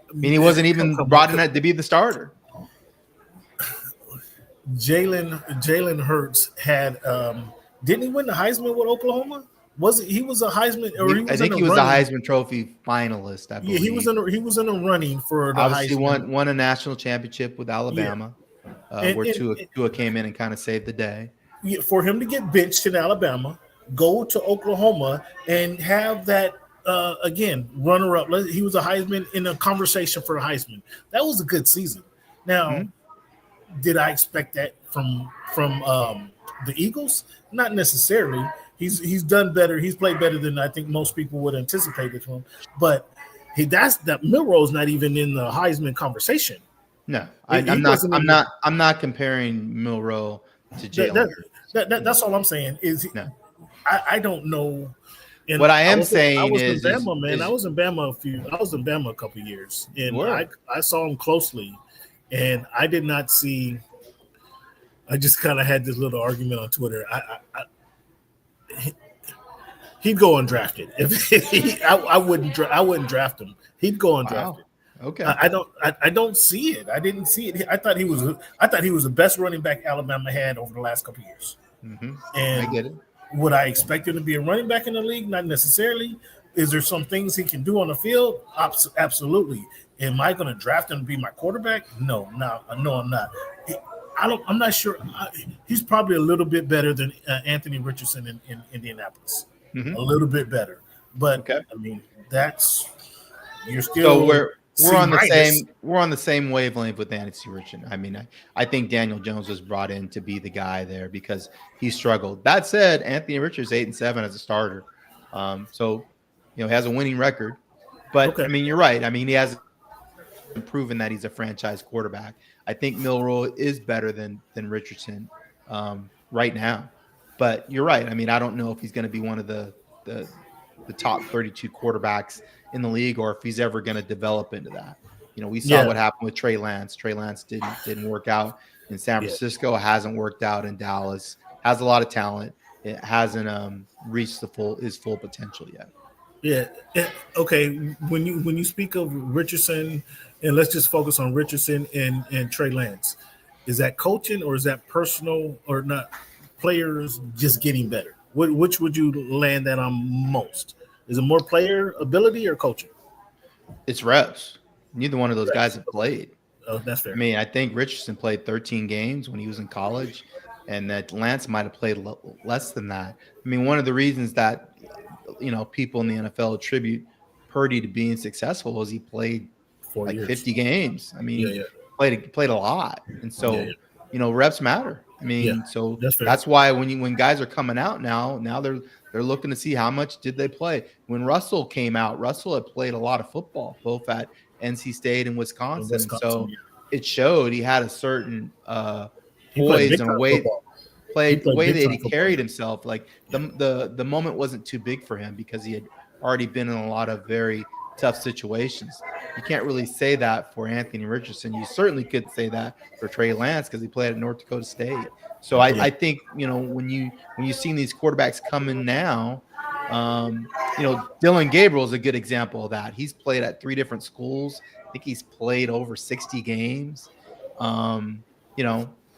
I mean, he wasn't even brought in to be the starter. Jalen Hurts had didn't he win the Heisman with Oklahoma? He was a Heisman, or I think he was a Heisman Trophy finalist. I believe. Yeah, he was in a running for the obviously Heisman. won a national championship with Alabama, where Tua came in and kind of saved the day. Yeah, for him to get benched in Alabama, go to Oklahoma, and have that again runner-up. He was a Heisman in a conversation for a Heisman. That was a good season. Now, did I expect that from the Eagles? Not necessarily. He's done better. He's played better than I think most people would anticipate it from him. But Milroe's not even in the Heisman conversation. No, I'm not comparing Milroe to Jalen. That's all I'm saying. I don't know. And what I am saying I was is, in Bama, man. I was in Bama a couple of years, and I saw him closely, and I did not see. I just kind of had this little argument on Twitter. He'd go undrafted. I wouldn't draft him. He'd go undrafted. Okay. I don't see it. I didn't see it. I thought he was the best running back Alabama had over the last couple of years. Mm-hmm. And I get it. Would I expect him to be a running back in the league? Not necessarily. Is there some things he can do on the field? Absolutely. Am I going to draft him to be my quarterback? No, I'm not. I'm not sure. He's probably a little bit better than Anthony Richardson in Indianapolis. Mm-hmm. A little bit better, but I mean you're still. So we're on the same wavelength with Anthony Richardson. I mean, I think Daniel Jones was brought in to be the guy there because he struggled. That said, Anthony Richardson's 8-7 as a starter, so he has a winning record. But I mean, you're right. I mean, he has proven that he's a franchise quarterback. I think Milroe is better than Richardson right now. But you're right. I mean, I don't know if he's going to be one of the top 32 quarterbacks in the league, or if he's ever going to develop into that. We saw what happened with Trey Lance. Trey Lance didn't work out in San Francisco. Hasn't worked out in Dallas. Has a lot of talent. It hasn't reached his full potential yet. Yeah. Okay. When you speak of Richardson, and let's just focus on Richardson and Trey Lance, is that coaching or is that personal or not? Players just getting better. Which would you land that on most? Is it more player ability or coaching? It's reps. Neither one of those guys have played. Oh, that's fair. I mean, I think Richardson played 13 games when he was in college, and that Lance might have played less than that. I mean, one of the reasons that people in the NFL attribute Purdy to being successful was he played 4 years. 50 games. I mean, played a lot, and so reps matter. I mean, so that's why when guys are coming out now they're looking to see how much did they play. When Russell came out, Russell had played a lot of football, both at NC State and Wisconsin. So it showed he had a certain poise and way that he carried himself. Like the moment wasn't too big for him because he had already been in a lot of very tough situations. You can't really say that for Anthony Richardson. You certainly could say that for Trey Lance because he played at North Dakota State. So I think when you've seen these quarterbacks come in now, Dylan Gabriel is a good example of that. He's played at 3 different schools. I think he's played over 60 games.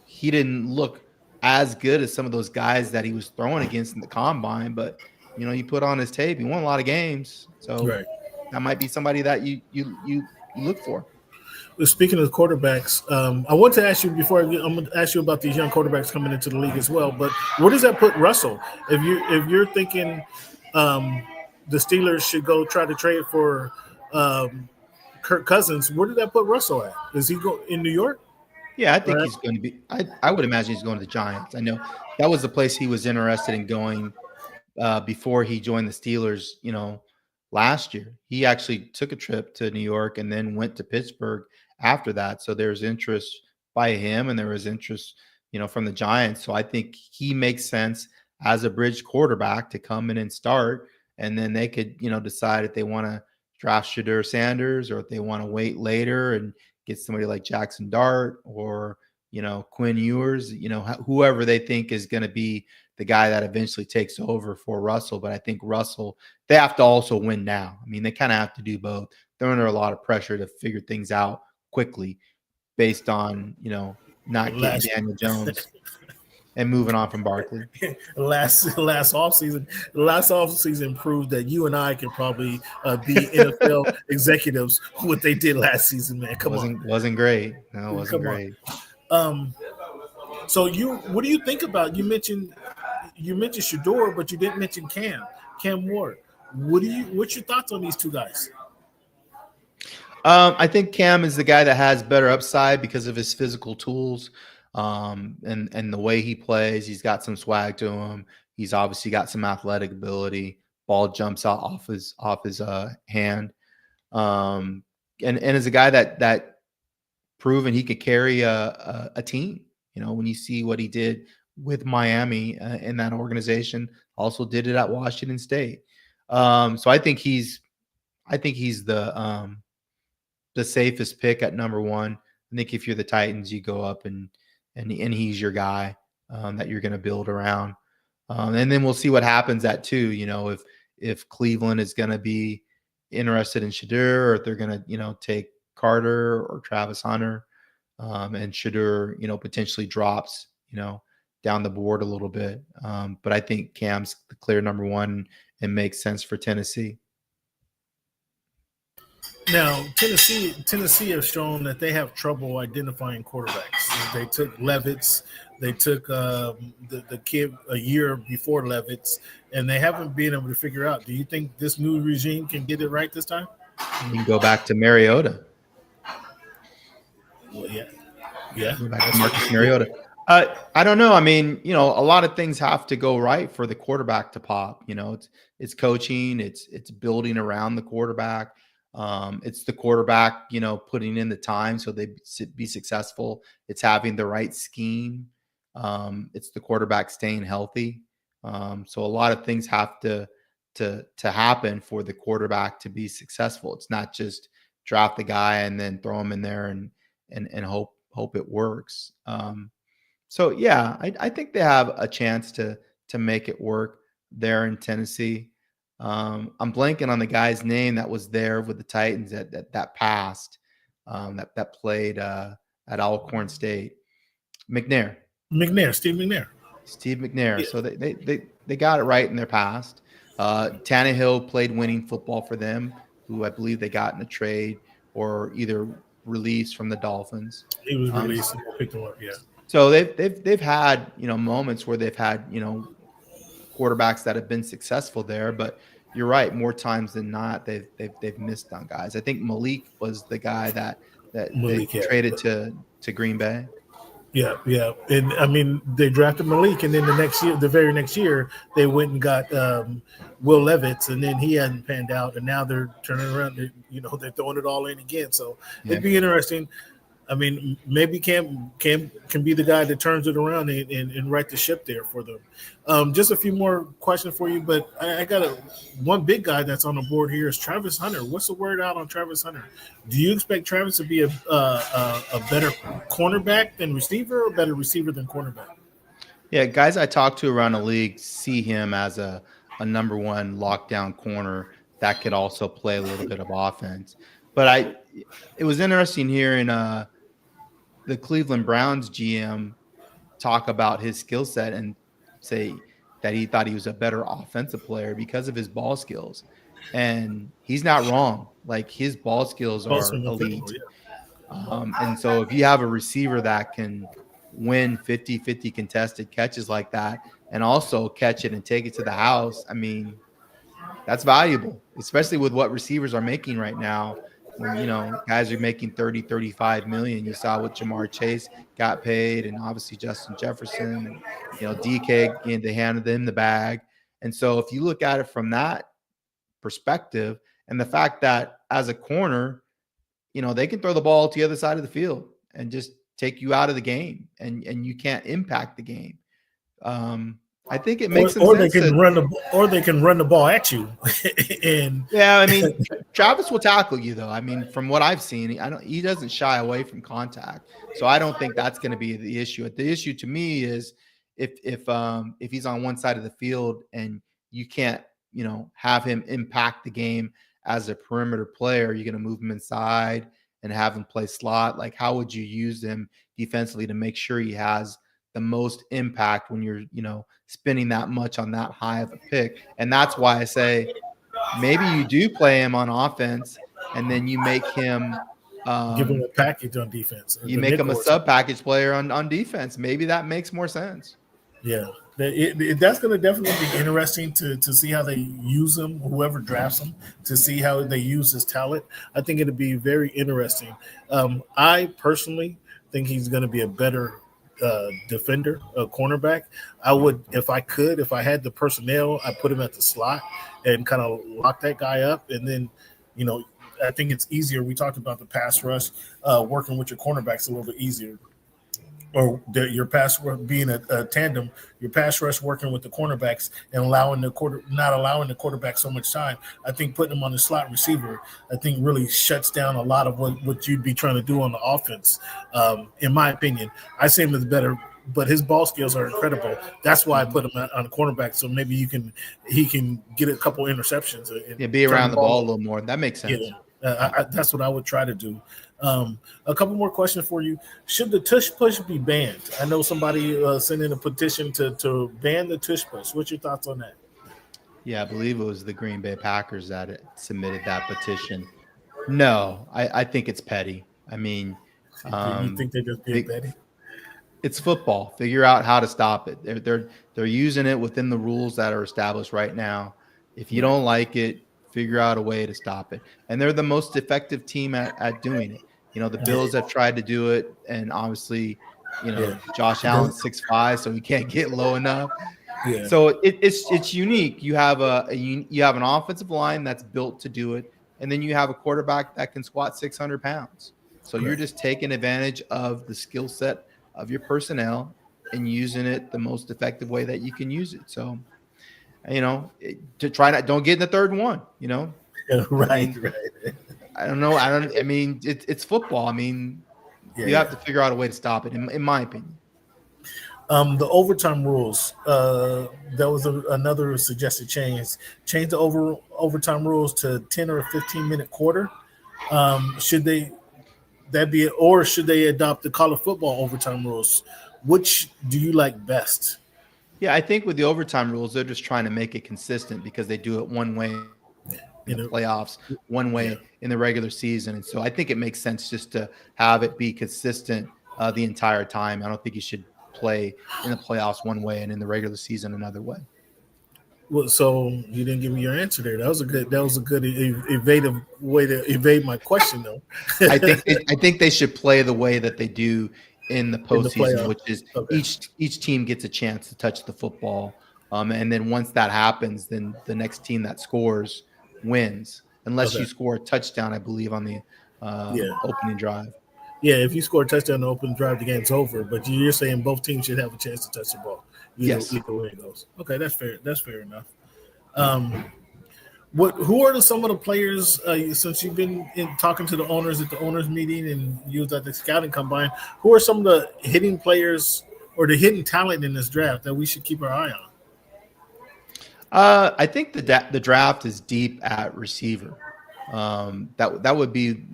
He didn't look as good as some of those guys that he was throwing against in the combine, but you put on his tape, he won a lot of games. So that might be somebody that you look for. Speaking of quarterbacks, I want to ask you I'm going to ask you about these young quarterbacks coming into the league as well. But where does that put Russell? If you're thinking the Steelers should go try to trade for Kirk Cousins, where did that put Russell at? Does he go in New York? Yeah, I think he's going to be. I would imagine he's going to the Giants. I know that was the place he was interested in going before he joined the Steelers. Last year, he actually took a trip to New York and then went to Pittsburgh after that. So there's interest by him, and there was interest, from the Giants. So I think he makes sense as a bridge quarterback to come in and start, and then they could, decide if they want to draft Shadur Sanders or if they want to wait later and get somebody like Jackson Dart or Quinn Ewers, whoever they think is going to be the guy that eventually takes over for Russell. But I think Russell, they have to also win now. I mean, they kind of have to do both. They're under a lot of pressure to figure things out quickly based on, not getting Daniel Jones and moving on from Barkley. last offseason proved that you and I can probably be NFL executives what they did last season, man. Wasn't great. No, it wasn't great. So what do you think about? You mentioned Shador, but you didn't mention Cam Ward. What's your thoughts on these two guys? I think Cam is the guy that has better upside because of his physical tools, and the way he plays. He's got some swag to him. He's obviously got some athletic ability. Ball jumps out off his hand, and is a guy that proven he could carry a team. When you see what he did with Miami in that organization, also did it at Washington State. So I think he's the safest pick at number one. I think if you're the Titans, you go up and he's your guy that you're going to build around. And then we'll see what happens at two. If Cleveland is going to be interested in Shador, or if they're going to take Carter or Travis Hunter, and Shador potentially drops down the board a little bit. But I think Cam's the clear number one and makes sense for Tennessee. Now, Tennessee has shown that they have trouble identifying quarterbacks. They took Levitz. They took the kid a year before Levitz, and they haven't been able to figure out. Do you think this new regime can get it right this time? You can go back to Mariota. Well, yeah. Go back to Marcus Mariota. I don't know. I mean, a lot of things have to go right for the quarterback to pop. It's coaching. It's building around the quarterback. It's the quarterback, putting in the time so they be successful. It's having the right scheme. It's the quarterback staying healthy. So a lot of things have to happen for the quarterback to be successful. It's not just draft the guy and then throw him in there and hope it works. So yeah, I think they have a chance to make it work there in Tennessee. I'm blanking on the guy's name that was there with the Titans that passed, that played at Alcorn State. Steve McNair. Yeah. So they got it right in their past. Tannehill played winning football for them, who I believe they got in a trade or either released from the Dolphins. He was released and picked him up, yeah. So they've had moments where they've had quarterbacks that have been successful there, but you're right, more times than not they've missed on guys. I think Malik was the guy that they traded to Green Bay. Yeah. And I mean, they drafted Malik, and then the very next year, they went and got Will Levitz, and then he hadn't panned out, and now they're turning around. They're throwing it all in again. So it'd be interesting. I mean, maybe Cam can be the guy that turns it around and right the ship there for them. Just a few more questions for you, but I got one big guy that's on the board here is Travis Hunter. What's the word out on Travis Hunter? Do you expect Travis to be a better cornerback than receiver, or better receiver than cornerback? Yeah, guys I talk to around the league see him as a number one lockdown corner that could also play a little bit of offense. But it was interesting hearing the Cleveland Browns GM talk about his skill set and say that he thought he was a better offensive player because of his ball skills. And he's not wrong. Like, his ball skills are elite. And so if you have a receiver that can win 50-50 contested catches like that and also catch it and take it to the house, I mean, that's valuable, especially with what receivers are making right now. When, guys are making 30, 35 million. You saw what Jamar Chase got paid, and obviously Justin Jefferson, and, DK, again, they handed them the bag. And so if you look at it from that perspective, and the fact that as a corner, they can throw the ball to the other side of the field and just take you out of the game, and you can't impact the game. I think it makes or sense. They can run the ball at you. And yeah, I mean, Travis will tackle you though. I mean, from what I've seen, he doesn't shy away from contact. So I don't think that's going to be the issue. The issue to me is if he's on one side of the field and you can't, have him impact the game as a perimeter player, you're going to move him inside and have him play slot. Like, how would you use him defensively to make sure he has the most impact when you're, spending that much on that high of a pick? And that's why I say maybe you do play him on offense and then you make him give him a package on defense. You make him a sub package player on defense. Maybe that makes more sense. Yeah, that's going to definitely be interesting to see how they use him, whoever drafts him, to see how they use his talent. I think it'll be very interesting. I personally think he's going to be a better defender, a cornerback. I would, if I had the personnel, I put him at the slot and kind of lock that guy up. And then, I think it's easier. We talked about the pass rush, working with your cornerbacks a little bit easier. Or your pass rush being a tandem, your pass rush working with the cornerbacks and not allowing the quarterback so much time. I think putting him on the slot receiver, I think really shuts down a lot of what you'd be trying to do on the offense. In my opinion, I say him as better, but his ball skills are incredible. That's why I put him on the cornerback. So maybe he can get a couple interceptions. And be around the ball a little more. That makes sense. Yeah, that's what I would try to do. A couple more questions for you. Should the tush push be banned? I know somebody sent in a petition to ban the tush push. What's your thoughts on that? Yeah, I believe it was the Green Bay Packers that submitted that petition. No, I think it's petty. I mean, you think they're just being petty? It's football. Figure out how to stop it. They're using it within the rules that are established right now. If you don't like it, figure out a way to stop it. And they're the most effective team at doing it. The Bills have tried to do it, and obviously, Josh Allen's 6'5", so he can't get low enough. Yeah. So it's unique. You have an offensive line that's built to do it, and then you have a quarterback that can squat 600 pounds. So you're just taking advantage of the skill set of your personnel and using it the most effective way that you can use it. So, to try don't get in the third one, Yeah, right. I mean, it's football. I mean, you have to figure out a way to stop it, in my opinion. The overtime rules, that was another suggested change. Change the overtime rules to 10 or 15-minute quarter. Should they adopt the college football overtime rules? Which do you like best? Yeah, I think with the overtime rules, they're just trying to make it consistent because they do it one way in the playoffs, one way in the regular season. And so I think it makes sense just to have it be consistent the entire time. I don't think you should play in the playoffs one way and in the regular season another way. Well, so you didn't give me your answer there. That was a good evasive way to evade my question, though. I think they should play the way that they do in the postseason, which is each team gets a chance to touch the football. And then once that happens, then the next team that scores wins, unless you score a touchdown, I believe, on the opening drive. Yeah, if you score a touchdown on the opening drive, the game's over. But you're saying both teams should have a chance to touch the ball. Either way it goes. Okay, that's fair. That's fair enough. Who are some of the players, since you've been talking to the owners at the owners meeting and you was at the scouting combine, who are some of the hitting players or the hidden talent in this draft that we should keep our eye on? I think the draft is deep at receiver. That would be,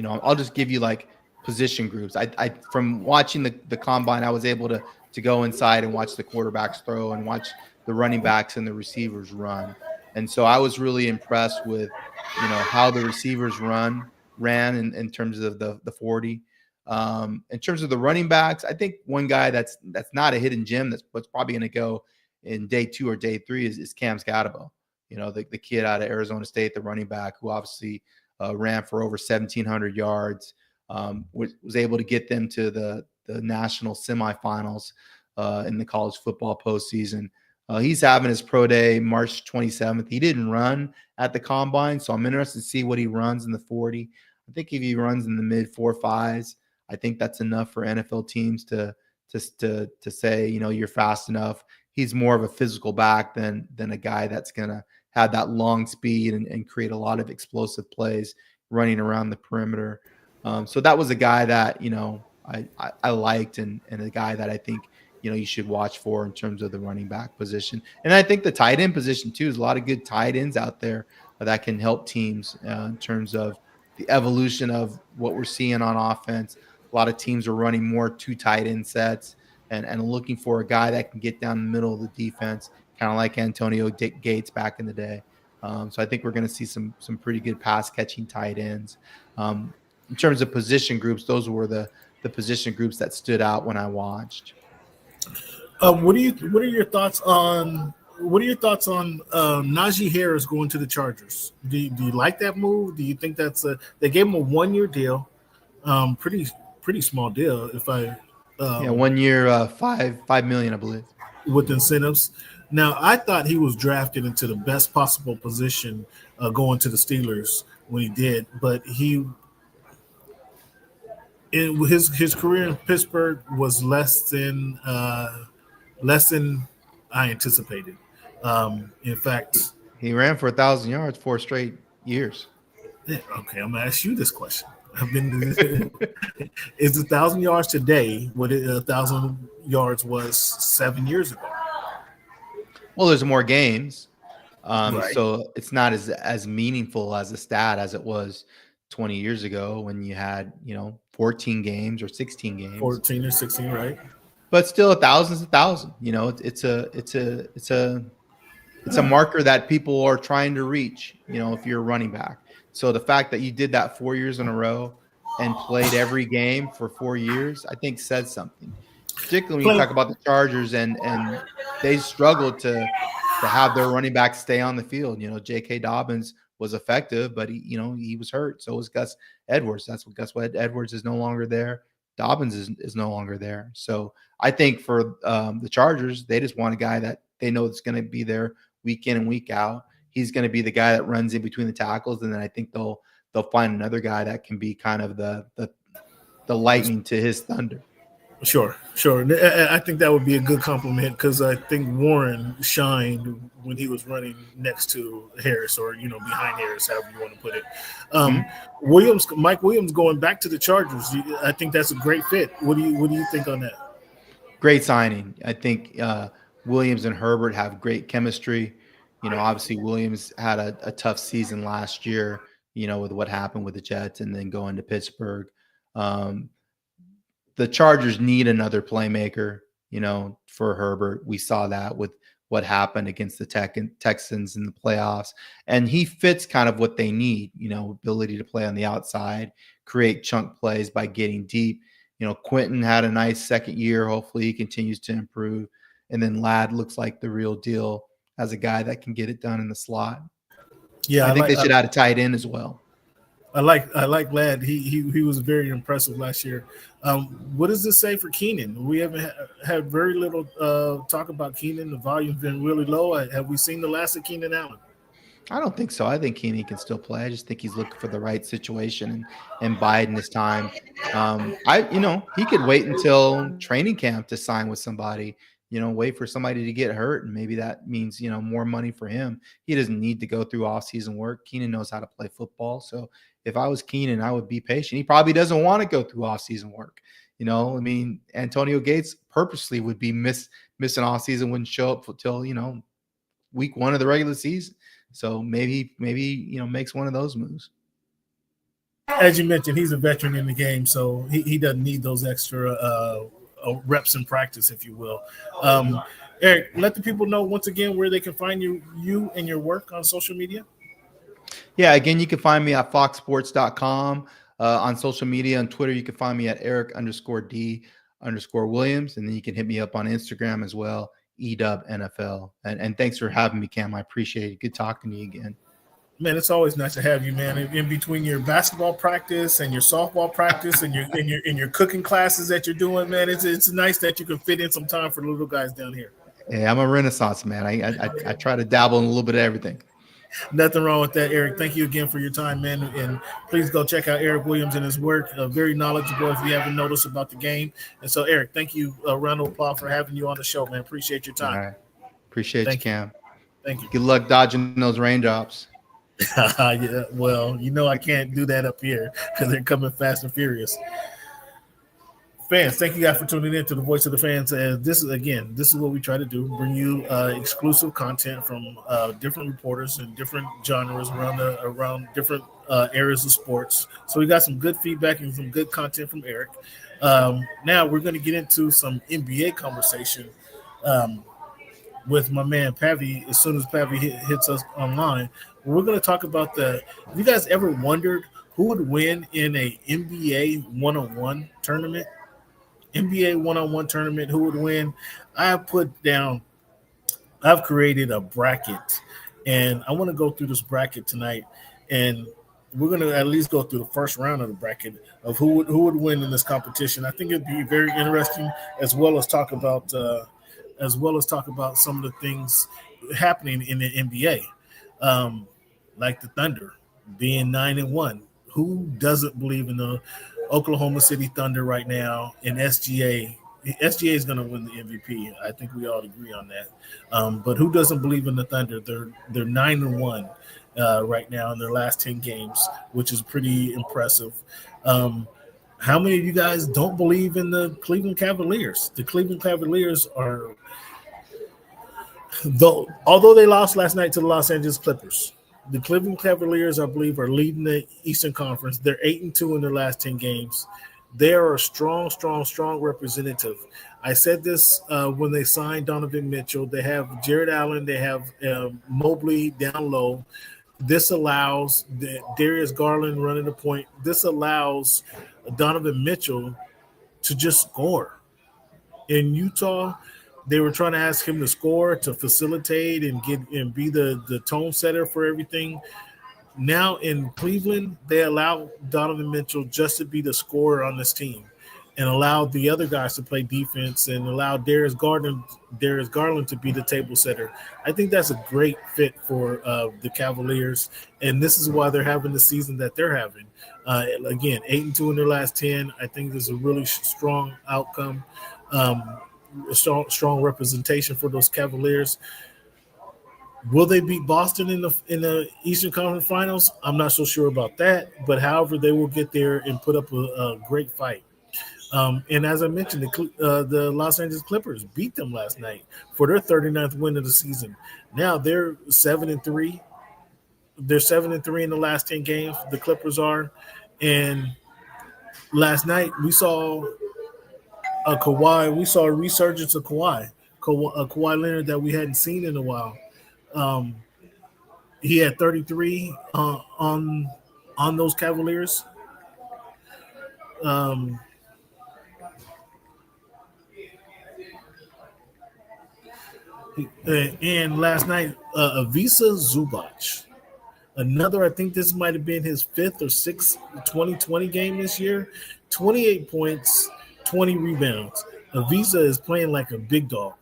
I'll just give you like position groups. I from watching the combine, I was able to go inside and watch the quarterbacks throw and watch the running backs and the receivers run. And so I was really impressed with, how the receivers ran in terms of the 40. In terms of the running backs, I think one guy that's not a hidden gem that's probably going to go in day 2 or day 3 is Cam Buford. The kid out of Arizona State, the running back who obviously ran for over 1,700 yards, was able to get them to the national semifinals in the college football postseason. He's having his pro day March 27th. He didn't run at the combine, so I'm interested to see what he runs in the 40. I think if he runs in the mid 4.5s, I think that's enough for NFL teams to say, you're fast enough. he's more of a physical back than a guy that's going to have that long speed and create a lot of explosive plays running around the perimeter. So that was a guy that, I liked and a guy that I think, you should watch for in terms of the running back position. And I think the tight end position too, is a lot of good tight ends out there that can help teams in terms of the evolution of what we're seeing on offense. A lot of teams are running more 2 tight end sets and looking for a guy that can get down the middle of the defense, kind of like Antonio Gates back in the day. So I think we're going to see some pretty good pass catching tight ends. In terms of position groups, those were the position groups that stood out when I watched. What are your thoughts on Najee Harris going to the Chargers? Do you like that move? Do you think they gave him a 1-year deal, pretty small deal, if I 1 year, $5 million, I believe, with incentives. Now, I thought he was drafted into the best possible position going to the Steelers when he did, but his career in Pittsburgh was less than I anticipated. In fact, he ran for 1,000 yards 4 straight years. Okay, I'm gonna ask you this question. Is 1,000 yards today what 1,000 yards was 7 years ago? Well, there's more games, Right. so it's not as meaningful as a stat as it was 20 years ago when you had 14 games or 16 games. 14 or 16, right? But still, 1,000's 1,000. It's a marker that people are trying to reach. If you're a running back. So the fact that you did that 4 years in a row and played every game for 4 years, I think says something. Particularly when you talk about the Chargers and they struggled to have their running back stay on the field. J.K. Dobbins was effective, but he was hurt. So was Gus Edwards. Gus Edwards is no longer there. Dobbins is no longer there. So I think for the Chargers, they just want a guy that they know is going to be there week in and week out. He's going to be the guy that runs in between the tackles, and then I think they'll find another guy that can be kind of the lightning to his thunder. Sure. I think that would be a good compliment because I think Warren shined when he was running next to Harris or, behind Harris, however you want to put it. Mike Williams going back to the Chargers. I think that's a great fit. What do you think on that? Great signing. I think Williams and Herbert have great chemistry. Obviously Williams had a tough season last year, with what happened with the Jets and then going to Pittsburgh. The Chargers need another playmaker, for Herbert. We saw that with what happened against the Texans in the playoffs. And he fits kind of what they need, ability to play on the outside, create chunk plays by getting deep. Quentin had a nice second year. Hopefully he continues to improve. And then Ladd looks like the real deal as a guy that can get it done in the slot. Yeah, I think they should add a tight end as well. I like Ladd. He was very impressive last year. What does this say for Keenan? We haven't had very little talk about Keenan. The volume's been really low. Have we seen the last of Keenan Allen? I don't think so. I think Keenan can still play. I just think he's looking for the right situation and biding his time. He could wait until training camp to sign with somebody. Wait for somebody to get hurt, and maybe that means more money for him. He doesn't need to go through off-season work. Keenan knows how to play football, so if I was Keenan, I would be patient. He probably doesn't want to go through off-season work. Antonio Gates purposely would be missing off-season, wouldn't show up until week 1 of the regular season. So maybe makes one of those moves. As you mentioned, he's a veteran in the game, so he doesn't need those extra reps in practice, if you will. Eric, let the people know once again where they can find you and your work on social media. Yeah, again, you can find me at foxsports.com. On social media, on Twitter, you can find me at Eric_D_Williams. And then you can hit me up on Instagram as well, EDubNFL. And thanks for having me, Cam. I appreciate it. Good talking to you again. Man, it's always nice to have you, man. In between your basketball practice and your softball practice and your cooking classes that you're doing, man, it's nice that you can fit in some time for the little guys down here. Yeah, I'm a Renaissance man. I try to dabble in a little bit of everything. Nothing wrong with that, Eric. Thank you again for your time, man. And please go check out Eric Williams and his work. Very knowledgeable if you haven't noticed about the game. And so, Eric, thank you. A round of applause for having you on the show, man. Appreciate your time. All right. Appreciate you, Cam. Thank you. Good luck dodging those raindrops. Yeah, well, I can't do that up here because they're coming fast and furious. Fans, thank you guys for tuning in to the Voice of the Fans. This is what we try to do: bring you exclusive content from different reporters and different genres around different areas of sports. So we got some good feedback and some good content from Eric. Now we're going to get into some NBA conversation with my man Pavi. As soon as Pavi hits us online, we're going to talk about have you guys ever wondered who would win in a NBA one-on-one tournament? NBA one-on-one tournament, who would win? I've created a bracket, and I want to go through this bracket tonight, and we're going to at least go through the first round of the bracket of who would win in this competition. I think it'd be very interesting, as well as talk about some of the things happening in the NBA, like the Thunder being 9-1. Who doesn't believe in the Oklahoma City Thunder right now? And SGA is going to win the MVP. I think we all agree on that. But who doesn't believe in the Thunder? They're 9-1 right now in their last 10 games, which is pretty impressive. How many of you guys don't believe in the Cleveland Cavaliers? The Cleveland Cavaliers although they lost last night to the Los Angeles Clippers, the Cleveland Cavaliers, I believe, are leading the Eastern Conference. They're 8-2 in their last 10 games. They are a strong representative. I said this when they signed Donovan Mitchell. They have Jared Allen. They have Mobley down low. This allows Darius Garland running the point. This allows Donovan Mitchell to just score. In Utah, they were trying to ask him to score, to facilitate and be the tone setter for everything. Now in Cleveland, they allow Donovan Mitchell just to be the scorer on this team and allow the other guys to play defense and allow Darius Garland to be the table setter. I think that's a great fit for the Cavaliers, and this is why they're having the season that they're having. Again, 8-2 in their last 10. I think this is a really strong outcome. Strong representation for those Cavaliers. Will they beat Boston in the Eastern Conference Finals? I'm not so sure about that, but however, they will get there and put up a great fight. And as I mentioned, the Los Angeles Clippers beat them last night for their 39th win of the season. Now they're 7-3. They're 7-3 in the last 10 games. The Clippers are, and last night we saw a resurgence of Kawhi Leonard that we hadn't seen in a while. He had 33 on those Cavaliers. And last night, Ivica Zubac, another, I think this might have been his 5th or 6th 2020 game this year, 28 points, 20 rebounds. Ivica is playing like a big dog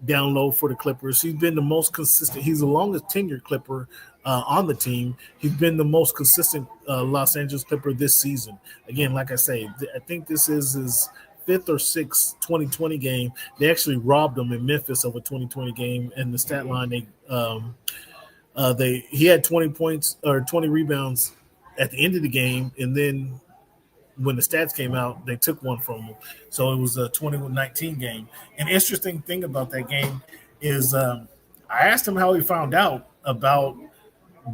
down low for the Clippers. He's been the most consistent. He's the longest tenured Clipper on the team. He's been the most consistent Los Angeles Clipper this season. Again, like I say, I think this is his 5th or 6th 2020 game. They actually robbed him in Memphis of a 2020 game, and the stat line he had 20 points or 20 rebounds at the end of the game, and then when the stats came out, they took one from him. So it was a 21-19 game. An interesting thing about that game is I asked him how he found out about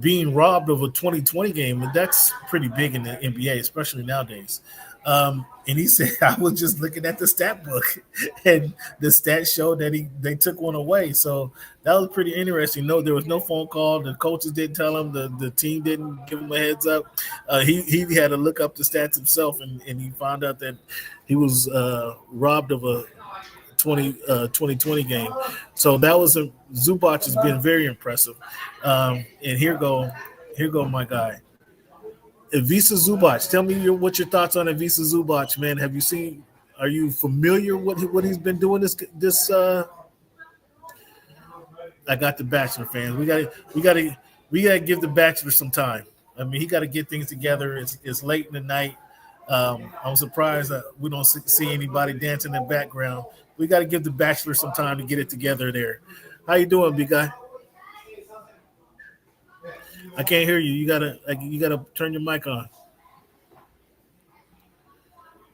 being robbed of a 2020 game, and that's pretty big in the NBA, especially nowadays. And he said, I was just looking at the stat book, and the stats showed that they took one away. So that was pretty interesting. No, there was no phone call. The coaches didn't tell him. The team didn't give him a heads up. He had to look up the stats himself, and he found out that he was robbed of a 2020 game. So that was Zubac has been very impressive. And here go my guy. Ivica Zubac, tell me what your thoughts on Ivica Zubac, man. Are you familiar with what he's been doing this I got the Bachelor fans. We gotta give the Bachelor some time. I mean, he got to get things together. It's late in the night. I'm surprised that we don't see anybody dancing in the background. We got to give the Bachelor some time to get it together there. How you doing, big guy? I can't hear you. You gotta turn your mic on.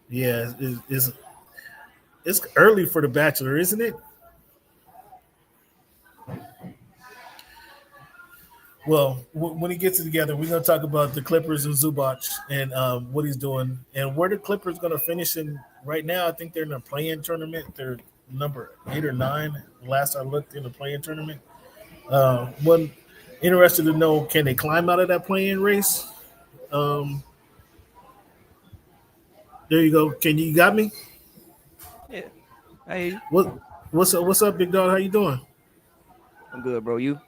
Yeah, it's early for the Bachelor, isn't it? Well, when he gets it together, we're going to talk about the Clippers and Zubac and what he's doing and where the Clippers going to finish in right now. I think they're in a play-in tournament. They're number 8 or 9. Last I looked in the play-in tournament. One interested to know, can they climb out of that play-in race? There you go. You got me? Yeah. Hey. What's up, big dog? How you doing? I'm good, bro. You?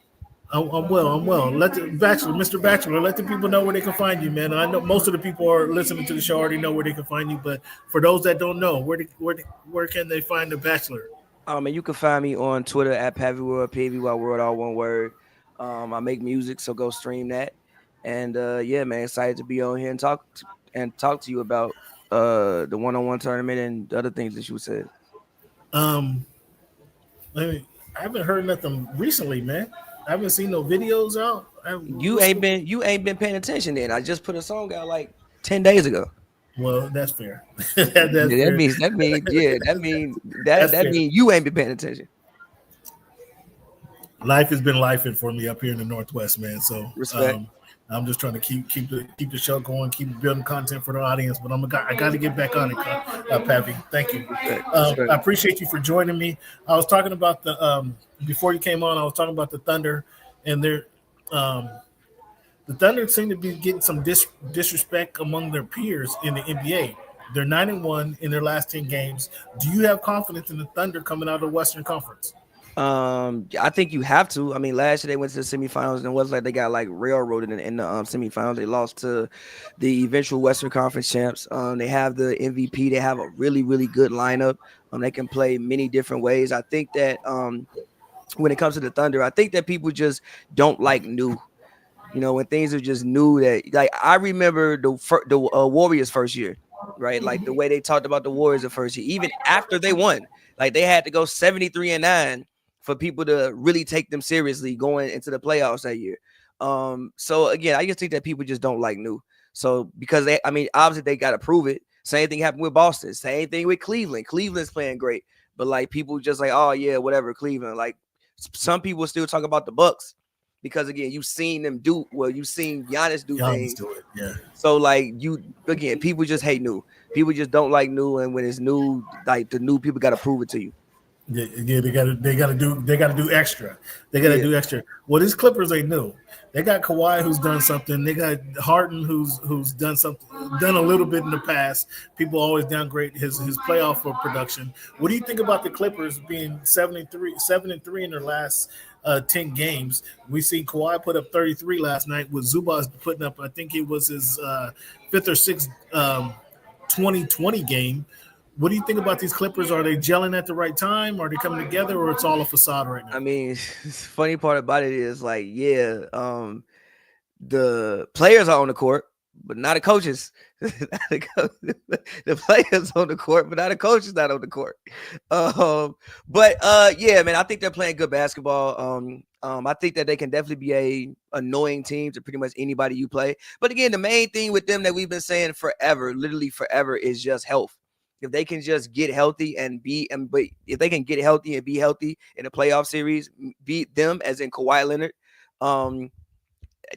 I'm well. Let the Mr. Bachelor, let the people know where they can find you, man. I know most of the people are listening to the show already know where they can find you, but for those that don't know, where can they find the Bachelor? Man, you can find me on Twitter at PavyWorld, PavyWorld, all one word. I make music, so go stream that. And yeah, man, excited to be on here and talk to you about the one-on-one tournament and the other things that you said. I haven't heard nothing recently, man. I haven't seen no videos out. You ain't been paying attention then. I just put a song out like 10 days ago. Well, that's fair. That means you ain't been paying attention. Life has been lifing for me up here in the Northwest, man. So respect. I'm just trying to keep the show going, keep building content for the audience. But I got to get back on it, Pappy. Thank you. I appreciate you for joining me. I was talking about the before you came on. I was talking about the Thunder, and the Thunder seem to be getting some disrespect among their peers in the NBA. They're 9-1 in their last 10 games. Do you have confidence in the Thunder coming out of the Western Conference? I think you have to. I mean, last year they went to the semifinals and it was like they got like railroaded in the semifinals. They lost to the eventual Western Conference champs. They have the MVP. They have a really, really good lineup. They can play many different ways. I think that when it comes to the Thunder, I think that people just don't like new. You know, when things are just new, that like I remember the Warriors first year, right? Like the way they talked about the Warriors the first year, even after they won, like they had to go 73-9 for people to really take them seriously going into the playoffs that year. So again, I just think that people just don't like new. So because obviously they got to prove it. Same thing happened with Boston. Same thing with Cleveland. Cleveland's playing great, but like people just like, oh yeah, whatever, Cleveland. Like some people still talk about the Bucks because again, you've seen them do well. You've seen Giannis do things. Do it, yeah. So like people just hate new. People just don't like new, and when it's new, like the new people got to prove it to you. Yeah, they gotta do extra. They gotta do extra. Well, these Clippers ain't new. They got Kawhi who's done something. They got Harden who's done something, done a little bit in the past. People always downgrade his playoff for production. What do you think about the Clippers being 7-3 in their last 10 games? We seen Kawhi put up 33 last night with Zubac putting up, I think it was his 5th or 6th 2020 game. What do you think about these Clippers? Are they gelling at the right time? Are they coming together, or it's all a facade right now? I mean, the funny part about it is like, the players are on the court, but not the coaches. The players on the court, but not the coaches not on the court. Yeah, man, I think they're playing good basketball. I think that they can definitely be a annoying team to pretty much anybody you play. But again, the main thing with them that we've been saying forever, literally forever, is just health. If they can just get healthy but if they can get healthy and be healthy in a playoff series, beat them as in Kawhi Leonard,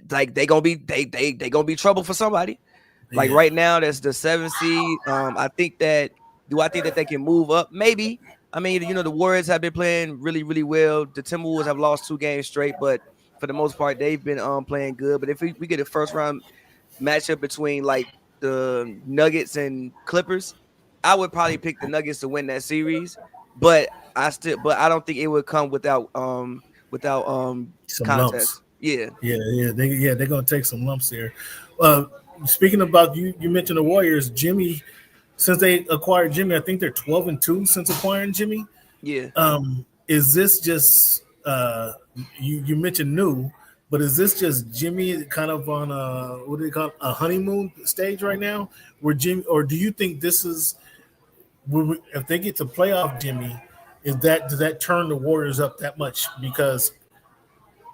like they gonna be trouble for somebody. Like right now, that's the 7th seed. I think that they can move up? Maybe. I mean, you know, the Warriors have been playing really, really well. The Timberwolves have lost 2 games straight, but for the most part, they've been playing good. But if we get a first round matchup between like the Nuggets and Clippers, I would probably pick the Nuggets to win that series, but I don't think it would come without some contest. Lumps. Yeah. They're gonna take some lumps there. Speaking about you mentioned the Warriors, Jimmy. Since they acquired Jimmy, I think they're 12-2 since acquiring Jimmy. Yeah. Is this just you mentioned new, but is this just Jimmy kind of on a honeymoon stage right now? Where Jimmy, or do you think this is if they get to playoff Jimmy, does that turn the Warriors up that much? Because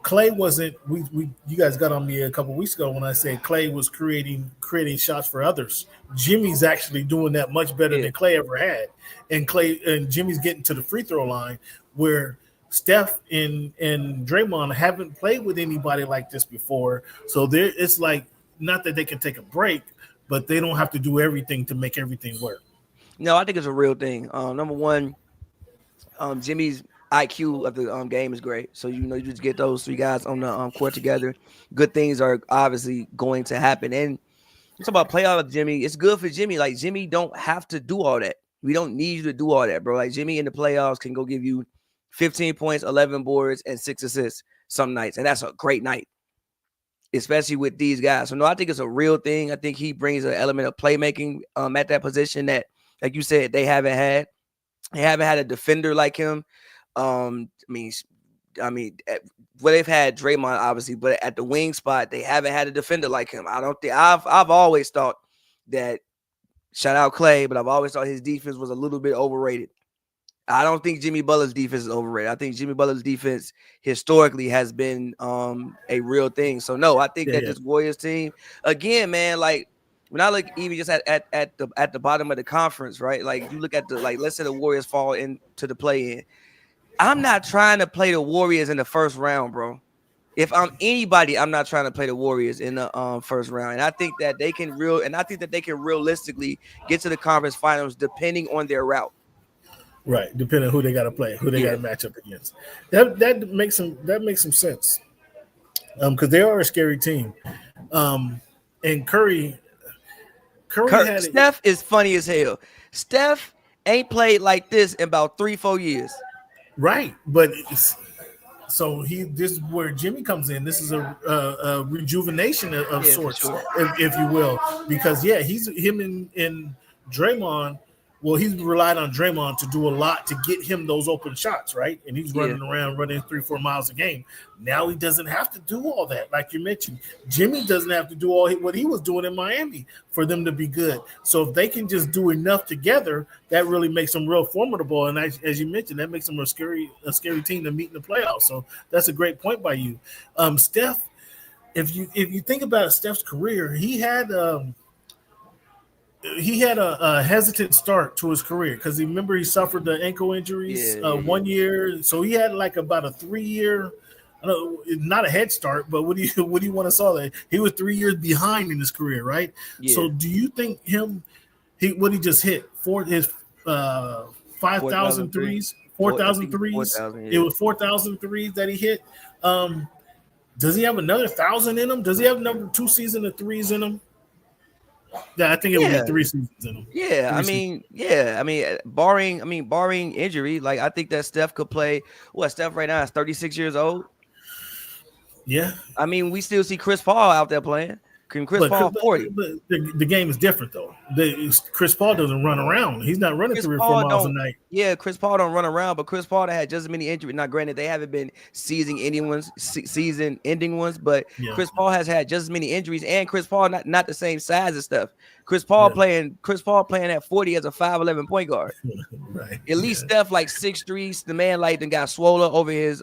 Clay wasn't. You guys got on me a couple weeks ago when I said Clay was creating shots for others. Jimmy's actually doing that much better than Clay ever had, and Jimmy's getting to the free throw line where Steph and Draymond haven't played with anybody like this before. So it's like not that they can take a break, but they don't have to do everything to make everything work. No, I think it's a real thing. Number one, Jimmy's IQ of the game is great. So you just get those three guys on the court together. Good things are obviously going to happen. And it's about playoff Jimmy. It's good for Jimmy. Like Jimmy don't have to do all that. We don't need you to do all that, bro. Like Jimmy in the playoffs can go give you 15 points, 11 boards, and 6 assists some nights, and that's a great night, especially with these guys. So no, I think it's a real thing. I think he brings an element of playmaking at that position that, like you said, they haven't had. They haven't had a defender like him. I mean, well, they've had Draymond obviously, but at the wing spot, they haven't had a defender like him. I don't think I've always thought that. Shout out Clay, but I've always thought his defense was a little bit overrated. I don't think Jimmy Butler's defense is overrated. I think Jimmy Butler's defense historically has been a real thing. So no, I think that this Warriors team, again, man, like when I look even just at the bottom of the conference, right? Like you look at let's say the Warriors fall into the play-in. I'm not trying to play the Warriors in the first round, bro. If I'm anybody, I'm not trying to play the Warriors in the first round. And I think that they can realistically get to the conference finals depending on their route. Right, depending on who they got to play, who they got to match up against. That makes some sense. Because they are a scary team. And Curry had Steph is funny as hell. Steph ain't played like this in about 3-4 years. Right, but so this is where Jimmy comes in. This is a rejuvenation of sorts, sure. if you will, because him and Draymond. Well, he's relied on Draymond to do a lot to get him those open shots, right? And he's running around, running 3-4 miles a game. Now he doesn't have to do all that, like you mentioned. Jimmy doesn't have to do what he was doing in Miami for them to be good. So if they can just do enough together, that really makes them real formidable. And as you mentioned, that makes them a scary team to meet in the playoffs. So that's a great point by you, Steph. If you think about Steph's career, he had a hesitant start to his career because he suffered the ankle injuries 1 year. So he had like about a 3-year, not a head start, but what do you want to saw that? He was 3 years behind in his career, right? Yeah. So do you think he just hit for his 5,000 threes, 4,000 threes? 4,000, yeah. It was 4,000 threes that he hit. Does he have another 1,000 in him? Does he have another 2 seasons of threes in him? Yeah, I think it would be 3 seasons in him. Yeah, barring injury, like I think that Steph could play. Steph right now is 36 years old. Yeah, I mean, we still see Chris Paul out there playing. Chris Paul 40. But the game is different though. Chris Paul doesn't run around. He's not running 3 or 4 miles a night. Yeah, Chris Paul don't run around, but Chris Paul had just as many injuries. Now, granted, they haven't been season-ending ones, but Chris Paul has had just as many injuries, and Chris Paul not the same size as Steph. Chris Paul playing at 40 as a 5'11" point guard. Right. At least Steph like 6'3". The man like then got swollen over his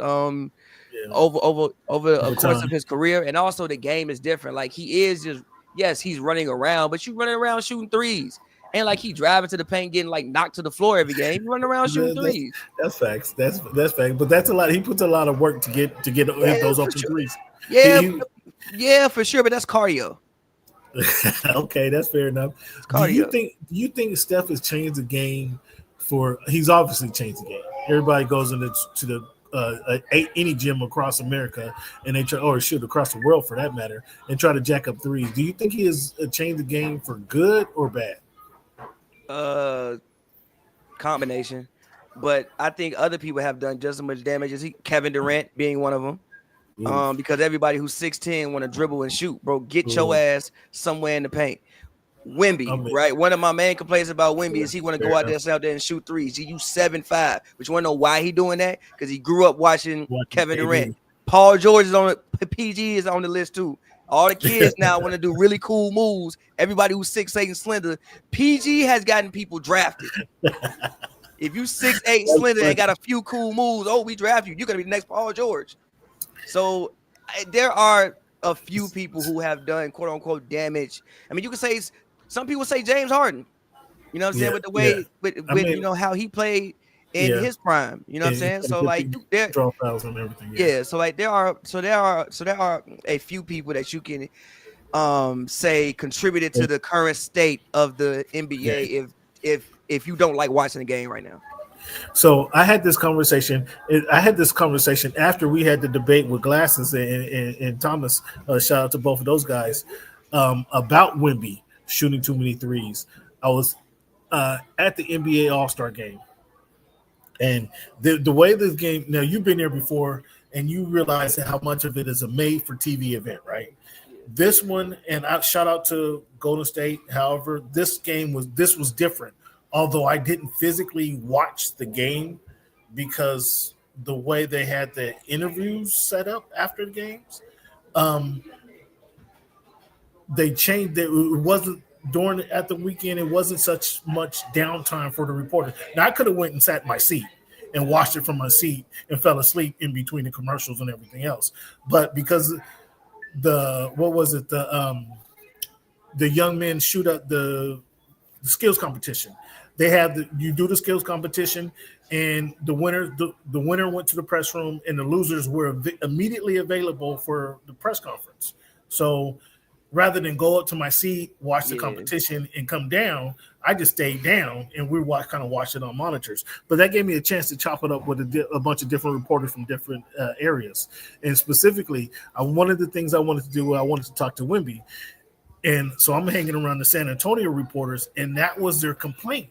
over the course of his career, and also the game is different. Like he is he's running around, but you running around shooting threes, and like he driving to the paint, getting like knocked to the floor every game. You running around shooting threes. That's facts. That's fact. But that's a lot. He puts a lot of work to get those open threes. Yeah, for sure. But that's cardio. Okay, that's fair enough. Do you think Steph has changed the game? He's obviously changed the game. Everybody goes into the any gym across America and they try, or across the world for that matter, and try to jack up threes. Do you think he has changed the game for good or bad? Combination, but I think other people have done just as much damage as Kevin Durant being one of them. Because everybody who's 6'10" want to dribble and shoot, bro. Get your ass somewhere in the paint. Wemby, right? One of my main complaints about Wemby is he want to go out there and shoot threes. You 7'5", but you want to know why he doing that? Because he grew up watching Kevin Durant. Paul George is on it. PG is on the list too. All the kids now want to do really cool moves. Everybody who's 6'8" and slender. PG has gotten people drafted. If you 6'8" slender and got a few cool moves, we draft you. You're gonna be the next Paul George. So there are a few people who have done quote unquote damage. I mean, you can say some people say James Harden. You know what I'm saying? With the way, with you know how he played in his prime. You know what I'm saying? So like, there draw fouls and everything. Yeah. So like, there are a few people that you can say contributed to the current state of the NBA. If you don't like watching the game right now. So I had this conversation. After we had the debate with Glasses and Thomas. Shout out to both of those guys about Wemby shooting too many threes. I was at the NBA All-Star game, and the way this game. Now you've been there before, and you realize how much of it is a made-for-TV event, right? This one, and I shout out to Golden State. However, this was different. Although I didn't physically watch the game because the way they had the interviews set up after the games, they changed it. It wasn't at the weekend. It wasn't such much downtime for the reporter. Now I could have went and sat in my seat and watched it from my seat and fell asleep in between the commercials and everything else. But because the young men shoot up the skills competition. They have you do the skills competition, and the winner went to the press room, and the losers were immediately available for the press conference. So rather than go up to my seat, watch the competition, and come down, I just stayed down, and we kind of watched it on monitors. But that gave me a chance to chop it up with a bunch of different reporters from different areas. And specifically, one of the things I wanted to do, I wanted to talk to Wemby. And so I'm hanging around the San Antonio reporters, and that was their complaint,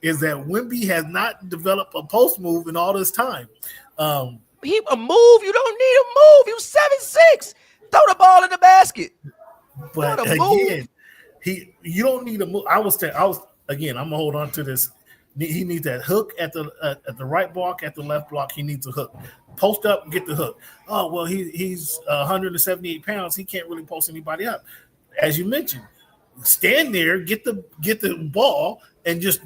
is that Wemby has not developed a post move in all this time. A move? You don't need a move. You 7'6". Throw the ball in the basket. But again, you don't need a move. I'm gonna hold on to this. He needs that hook at the right block, at the left block. He needs a hook. Post up and get the hook. Oh well, he's 178 pounds. He can't really post anybody up. As you mentioned, stand there, get the ball, and just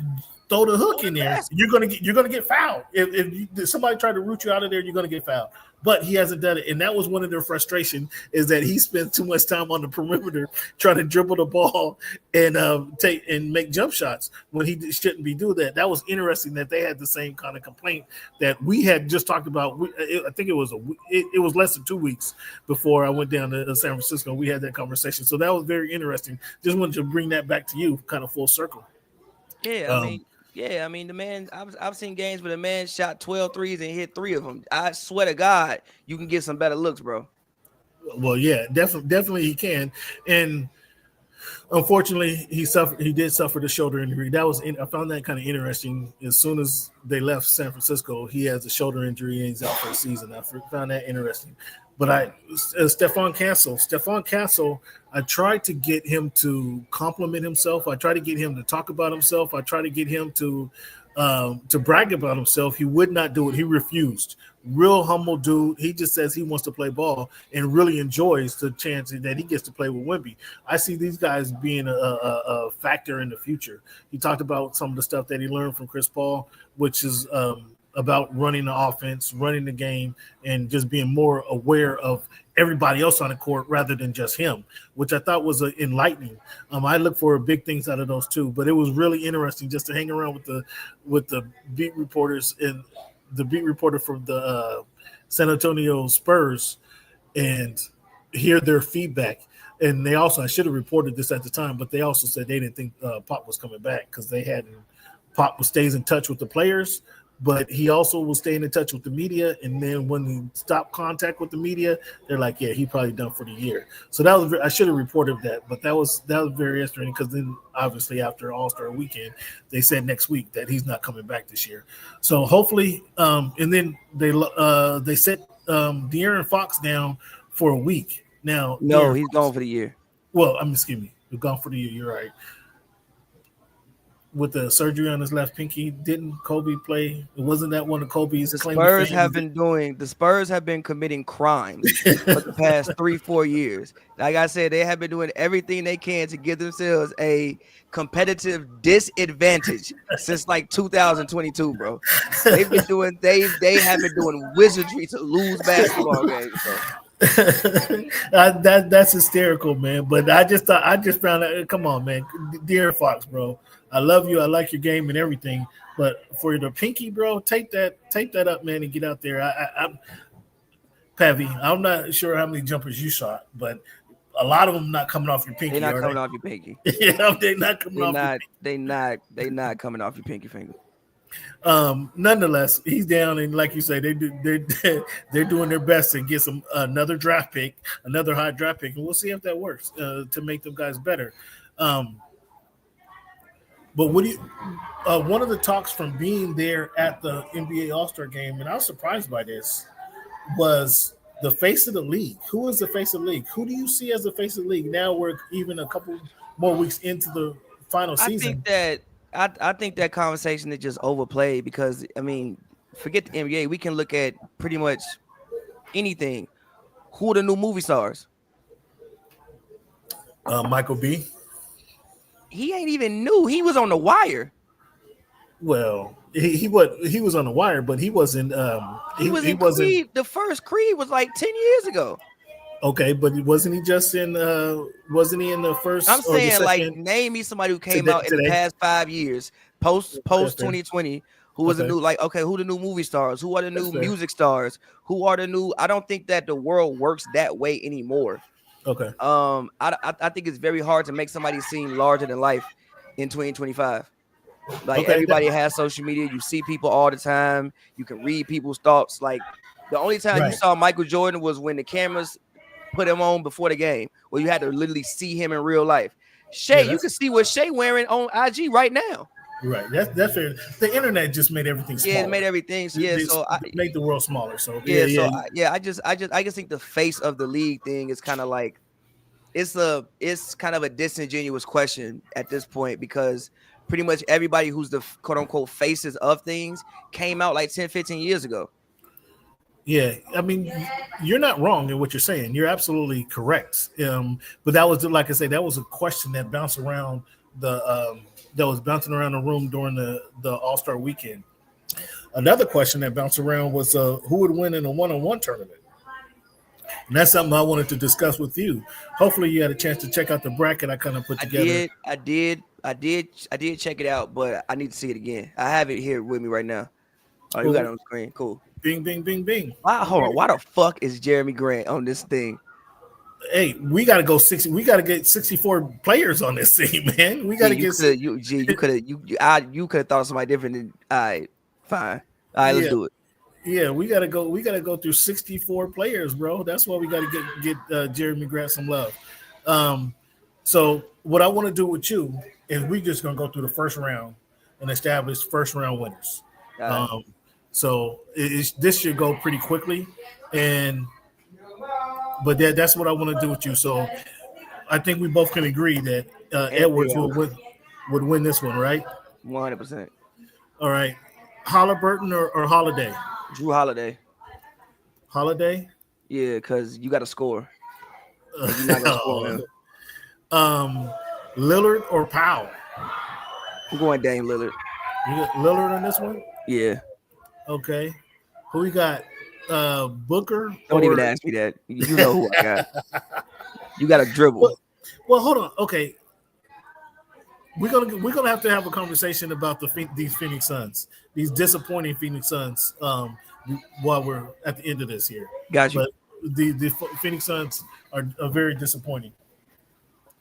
throw the hook in there. You're gonna get fouled. If somebody try to root you out of there, you're gonna get fouled. But he hasn't done it, and that was one of their frustration, is that he spends too much time on the perimeter trying to dribble the ball and make jump shots when he shouldn't be doing that. That was interesting that they had the same kind of complaint that we had just talked about. I think it was less than 2 weeks before I went down to San Francisco. We had that conversation, so that was very interesting. Just wanted to bring that back to you, kind of full circle. Yeah, I mean, the man, I've seen games where the man shot 12 threes and hit 3 of them. I swear to God, you can get some better looks, bro. Well, yeah, definitely he can. And unfortunately, he did suffer the shoulder injury. I found that kind of interesting. As soon as they left San Francisco, he has a shoulder injury and he's out for the season. I found that interesting. But Stephon Castle, I tried to get him to compliment himself. I tried to get him to talk about himself. I tried to get him to brag about himself. He would not do it. He refused. Real humble dude. He just says he wants to play ball and really enjoys the chance that he gets to play with Wemby. I see these guys being a factor in the future. He talked about some of the stuff that he learned from Chris Paul, which is about running the offense, running the game, and just being more aware of everybody else on the court rather than just him, which I thought was enlightening. I look for big things out of those two, but it was really interesting just to hang around with the beat reporters and the beat reporter from the San Antonio Spurs and hear their feedback. And they also, I should have reported this at the time, but they also said they didn't think Pop was coming back because Pop stays in touch with the players, but he also will stay in touch with the media. And then when he stopped contact with the media, they're like, yeah, he probably done for the year. So I should have reported that, but that was very interesting because then obviously after All-Star weekend, they said next week that he's not coming back this year. So hopefully, and then they set De'Aaron Fox down for a week. Now, he's gone for the year. Well, excuse me, he's gone for the year. You're right. with the surgery on his left pinky. Didn't Kobe play? Wasn't that one of Kobe's The claim Spurs to have fame? the Spurs have been committing crimes for the past 3-4 years. Like I said, they have been doing everything they can to give themselves a competitive disadvantage since like 2022, bro. They have been doing wizardry to lose basketball games, bro. That's hysterical, man. But I just found out. Come on, man, De'Aaron Fox, bro. I love you. I like your game and everything. But for the pinky, bro, take that up, man, and get out there. I'm Pavy. I'm not sure how many jumpers you shot, but a lot of them not coming off your pinky. They're not coming off your pinky. Yeah, they're not coming off. They not coming off your pinky finger. Nonetheless, he's down, and like you say, they're doing their best to get another draft pick, another high draft pick, and we'll see if that works to make them guys better. But what do you? One of the talks from being there at the NBA All-Star game, and I was surprised by this, was the face of the league. Who is the face of the league? Who do you see as the face of the league? Now we're even a couple more weeks into the final season. I think that conversation is just overplayed because, I mean, forget the NBA. We can look at pretty much anything. Who are the new movie stars? Michael B. He ain't even new. He was on The Wire. Well, he was on The Wire, but he wasn't. He wasn't. The first Creed was like 10 years ago. Okay, but wasn't he just in? Wasn't he in the first? I'm saying, like, name me somebody who came out in the past 5 years, post 2020, who was a new, like, okay, who the new movie stars? Who are the new music stars? Who are the new? I don't think that the world works that way anymore. Okay. I think it's very hard to make somebody seem larger than life in 2025. Like, everybody has social media. You see people all the time. You can read people's thoughts. Like, the only time you saw Michael Jordan was when the cameras put him on before the game, where you had to literally see him in real life. Shea, you can see what Shea wearing on IG right now. Right. That's fair. The internet just made everything smaller. Yeah, it made everything. Yeah, so it made the world smaller. So I just think the face of the league thing is kind of like it's kind of a disingenuous question at this point, because pretty much everybody who's the quote unquote faces of things came out like 10, 15 years ago. Yeah, I mean, you're not wrong in what you're saying. You're absolutely correct. But that was, like I say, that was a question that bounced around the room during the All-Star weekend. Another question that bounced around was who would win in a one-on-one tournament. And that's something I wanted to discuss with you. Hopefully, you had a chance to check out the bracket I kind of put together. I did check it out, but I need to see it again. I have it here with me right now. Oh, you got it on the screen. Cool. Bing, bing, bing, bing. Hold on. Why the fuck is Jeremy Grant on this thing? Hey, we got to go 60. We got to get 64 players on this team, man. We got to get. You could have thought of somebody different. Than, all right, fine. All right, let's do it. Yeah, we gotta go. We gotta go through 64 players, bro. That's why we gotta get Jeremy Grant some love. So what I want to do with you is we just gonna go through the first round and establish first round winners. So this should go pretty quickly, but that's what I want to do with you. So I think we both can agree that Edwards would win this one, right? 100%. All right, Halliburton or Holiday? Drew Holiday. Holiday? Yeah, because you got to score. You're not gonna score him. Lillard or Powell? I'm going Dame Lillard. You got Lillard on this one? Yeah. Okay. Who we got? Booker? Don't even ask me that. You know who I got. You got to dribble. Well, hold on. Okay. We're gonna have to have a conversation about these Phoenix Suns, these disappointing Phoenix Suns, while we're at the end of this here. Got you. But the Phoenix Suns are very disappointing.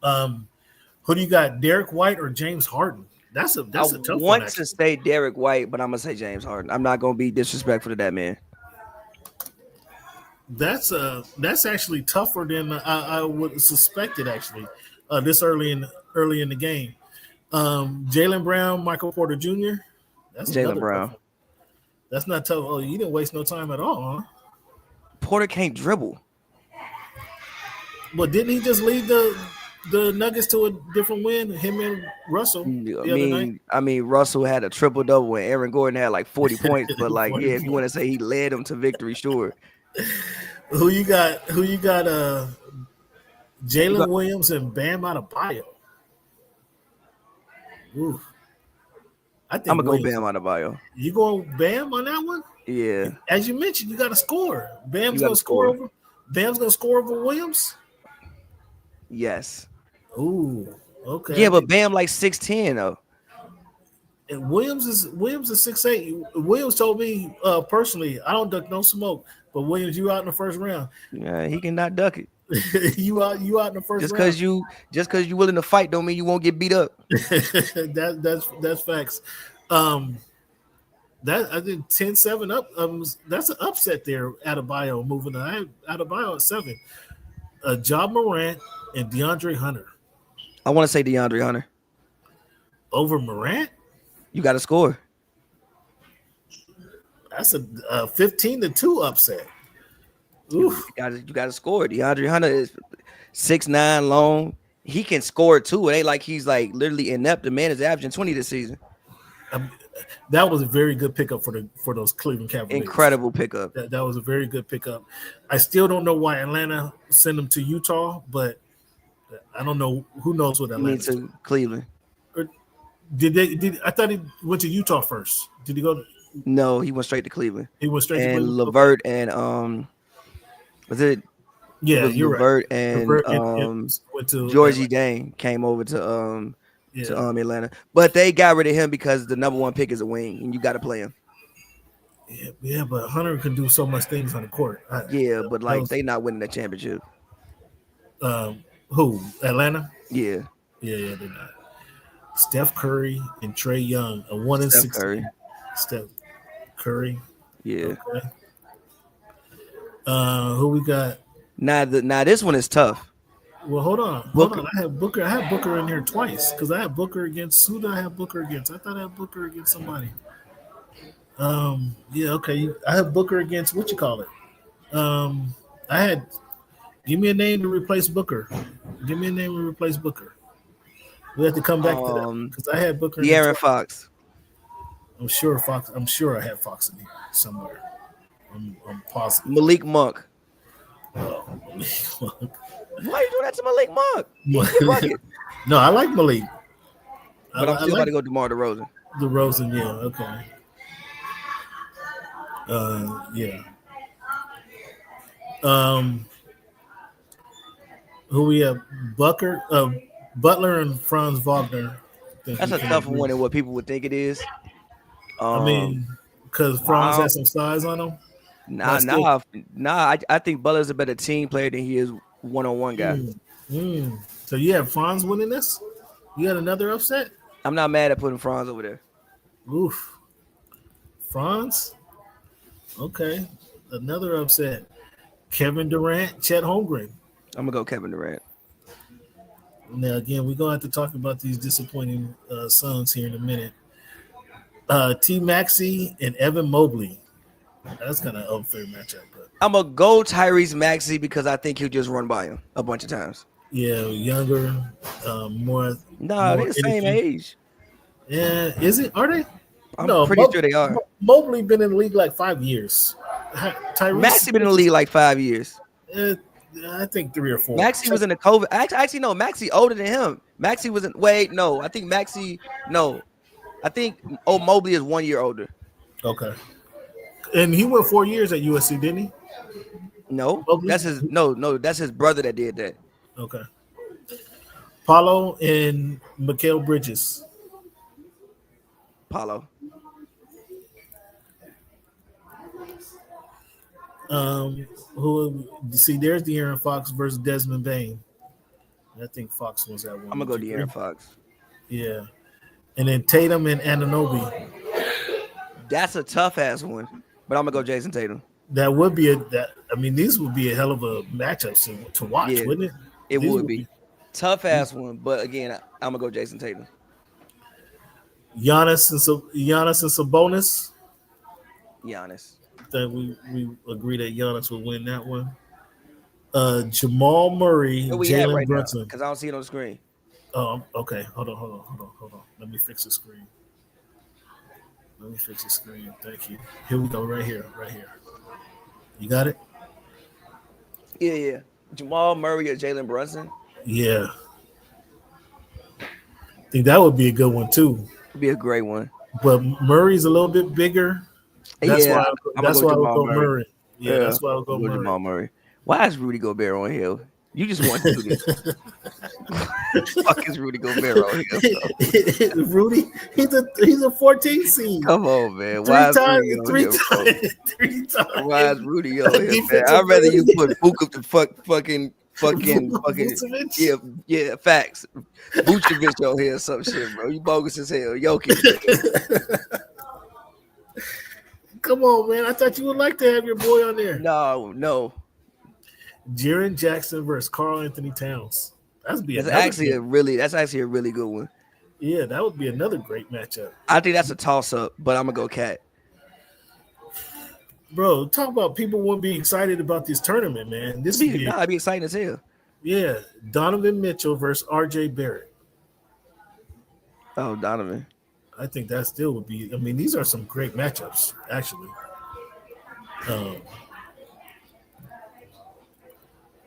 Who do you got, Derek White or James Harden? That's a tough one. I want to say Derek White, but I'm gonna say James Harden. I'm not gonna be disrespectful to that man. That's actually tougher than I would suspected. Actually, this early in the game. Jaylen Brown, Michael Porter Jr. That's Jaylen Brown. That's not tough. Oh, you didn't waste no time at all, huh? Porter can't dribble. But didn't he just lead the the Nuggets to a different win. Him and Russell the other night. I mean, Russell had a triple double and Aaron Gordon had like 40 points. But like, yeah, if you want to say he led them to victory, sure. Who you got? Jalen Williams and Bam Adebayo. Ooh. I'm gonna go Bam Adebayo. You going Bam on that one? Yeah. As you mentioned, you got to score. Bam's gonna score over Williams. Yes. Ooh. Okay. Yeah, but Bam like 6'10" though. And Williams is 6'8". Williams told me personally, I don't duck no smoke, but Williams, you out in the first round. Yeah, he cannot duck it. you out in the first just round. Just because you willing to fight don't mean you won't get beat up. that's facts. That I think 10-7 up. That's an upset there. Adebayo moving on. Adebayo at 7. Ja Morant and DeAndre Hunter. I want to say DeAndre Hunter over Morant. You got to score. That's a 15-2 upset. Oof. You got to score. DeAndre Hunter is 6'9" long. He can score too. It ain't like he's like literally inept. The man is averaging 20 this season. That was a very good pickup for those Cleveland Cavaliers. Incredible pickup. That was a very good pickup. I still don't know why Atlanta sent him to Utah, but I don't know. Who knows what Atlanta to Cleveland? I thought he went to Utah first. Did he go? No, he went straight to Cleveland. He went straight to Cleveland. LeVert and was it? Yeah, you're LeVert right. and went to Georgie Dane came over to Atlanta, but they got rid of him because the number 1 pick is a wing, and you got to play him. Yeah, but Hunter can do so much things on the court. But like they not winning the championship. Who? Atlanta? Yeah, they're not. Steph Curry and Trae Young, a 1-16. Steph Curry. Yeah. Okay. Who we got? Now this one is tough. Well, hold on. I have Booker in here twice because I have Booker against. Who did I have Booker against? I thought I had Booker against somebody. Yeah, okay. I have Booker against what you call it. Give me a name to replace Booker. We have to come back to that because I had Booker. Jaren Fox. I'm sure I have Fox in here somewhere. I'm positive. Malik Monk. Oh, Malik Monk. Why you doing that to Malik Monk? No, I like Malik. But I'm still about to go DeMar DeRozan. DeRozan, yeah, okay. Yeah. Who we have? Butler and Franz Wagner. That's a tougher one than what people would think it is. I mean, because Franz has some size on him. Nah. I think Butler's a better team player than he is one-on-one guy. So you have Franz winning this? You got another upset? I'm not mad at putting Franz over there. Oof. Franz? Okay. Another upset. Kevin Durant, Chet Holmgren. I'm gonna go Kevin Durant. Now again, we're gonna have to talk about these disappointing Suns here in a minute. T Maxey and Evan Mobley. That's kind of an unfair matchup. But I'm gonna go Tyrese Maxey because I think he'll just run by him a bunch of times. Yeah, younger, more. No, they're the same age. Yeah, is it? Are they? I'm pretty sure they are. Mobley been in the league like 5 years. Maxey been in the league like 5 years. I think 3 or 4. Maxey was in the COVID. Actually, no. Maxey older than him. Maxey wasn't. Wait, no. I think Maxey. No, I think Mobley is 1 year older. Okay. And he went 4 years at USC, didn't he? No, Mobley? that's his. No, that's his brother that did that. Okay. Paulo and Mikal Bridges. Paulo. Who see? There's De'Aaron Fox versus Desmond Bane. I think Fox was that one. I'm gonna go De'Aaron Fox. Yeah, and then Tatum and Anunoby. That's a tough ass one, but I'm gonna go Jason Tatum. That would be these would be a hell of a matchup to watch, wouldn't it? It would be tough ass one, but again, I'm gonna go Jason Tatum. Giannis and Sabonis. Giannis. That we agree that Giannis will win that one. Jamal Murray, Where we at Jalen right now? Brunson. Because I don't see it on the screen. Okay. Hold on. Let me fix the screen. Thank you. Here we go. Right here. You got it? Yeah. Jamal Murray or Jalen Brunson? Yeah. I think that would be a good one too. It'd be a great one. But Murray's a little bit bigger. That's why I would go Murray. Yeah, that's why I would go Murray. Jamal Murray. Why is Rudy Gobert on here? You just want to do this. Fuck is Rudy Gobert on here? Rudy, he's a 14 seed. Come on, man. Why is Rudy on here? Three times. Why is Rudy on here, man? I'd rather you put Vukovic the fucking yeah, facts. Vucevic on here or some shit, bro. You bogus as hell. Jokic. Come on, man. I thought you would like to have your boy on there. No. Jaren Jackson versus Karl Anthony Towns. That's actually a really good one. Yeah, that would be another great matchup. I think that's a toss-up, but I'm gonna go Cat. Bro, talk about people won't be excited about this tournament, man. I'd be excited as hell. Yeah, Donovan Mitchell versus RJ Barrett. Oh, Donovan. I think that still would be. I mean, these are some great matchups, actually.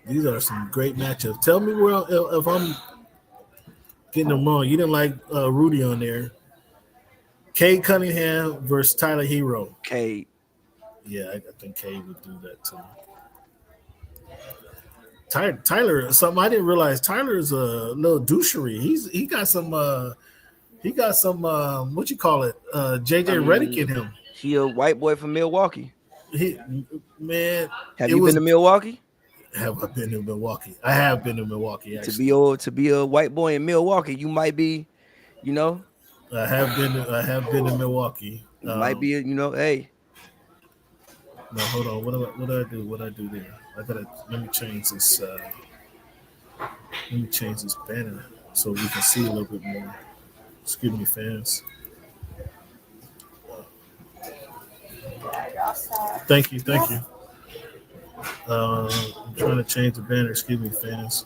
These are some great matchups. Tell me if I'm getting them wrong. You didn't like Rudy on there. Cade Cunningham versus Tyler Hero. Cade. Yeah, I think Cade would do that too. Tyler, something I didn't realize. Tyler's a little douchery. He got some what you call it? JJ Redick in him. He a white boy from Milwaukee. Man, have you been to Milwaukee? Have I been to Milwaukee? I have been to Milwaukee. Actually. To be a white boy in Milwaukee, you might be, I have been to Milwaukee. Might be, hey. No, hold on. What do I do? What I do there? Let me change this. Let me change this banner so we can see a little bit more. Excuse me, fans. Thank you. I'm trying to change the banner. Excuse me, fans.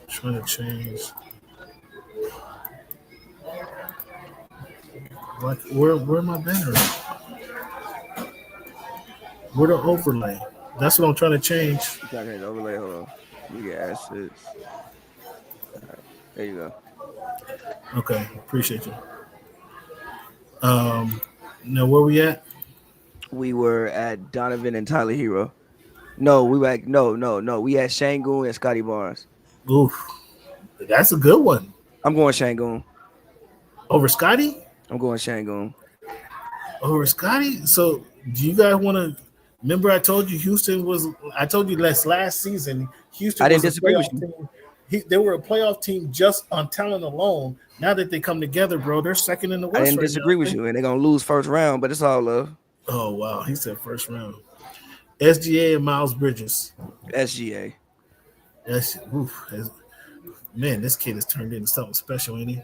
Trying to change. Like where my banner at? Where the overlay? That's what I'm trying to change. Okay, the overlay. Hold on. You get assets. Right, there you go. Okay, appreciate you. Now where we at? We were at Donovan and Tyler Hero. No, we were at no. We had Şengün and Scotty Barnes. Oof, that's a good one. I'm going Şengün. Over Scotty? I'm going Şengün. Over Scotty? So do you guys want to remember I told you Houston was I told you last season Houston I didn't disagree with you. They were a playoff team just on talent alone. Now that they come together, bro, they're second in the West. I didn't disagree with you, and they're gonna lose first round, but it's all love. Oh wow, he said first round. SGA and Miles Bridges. SGA. Man, this kid has turned into something special, ain't he?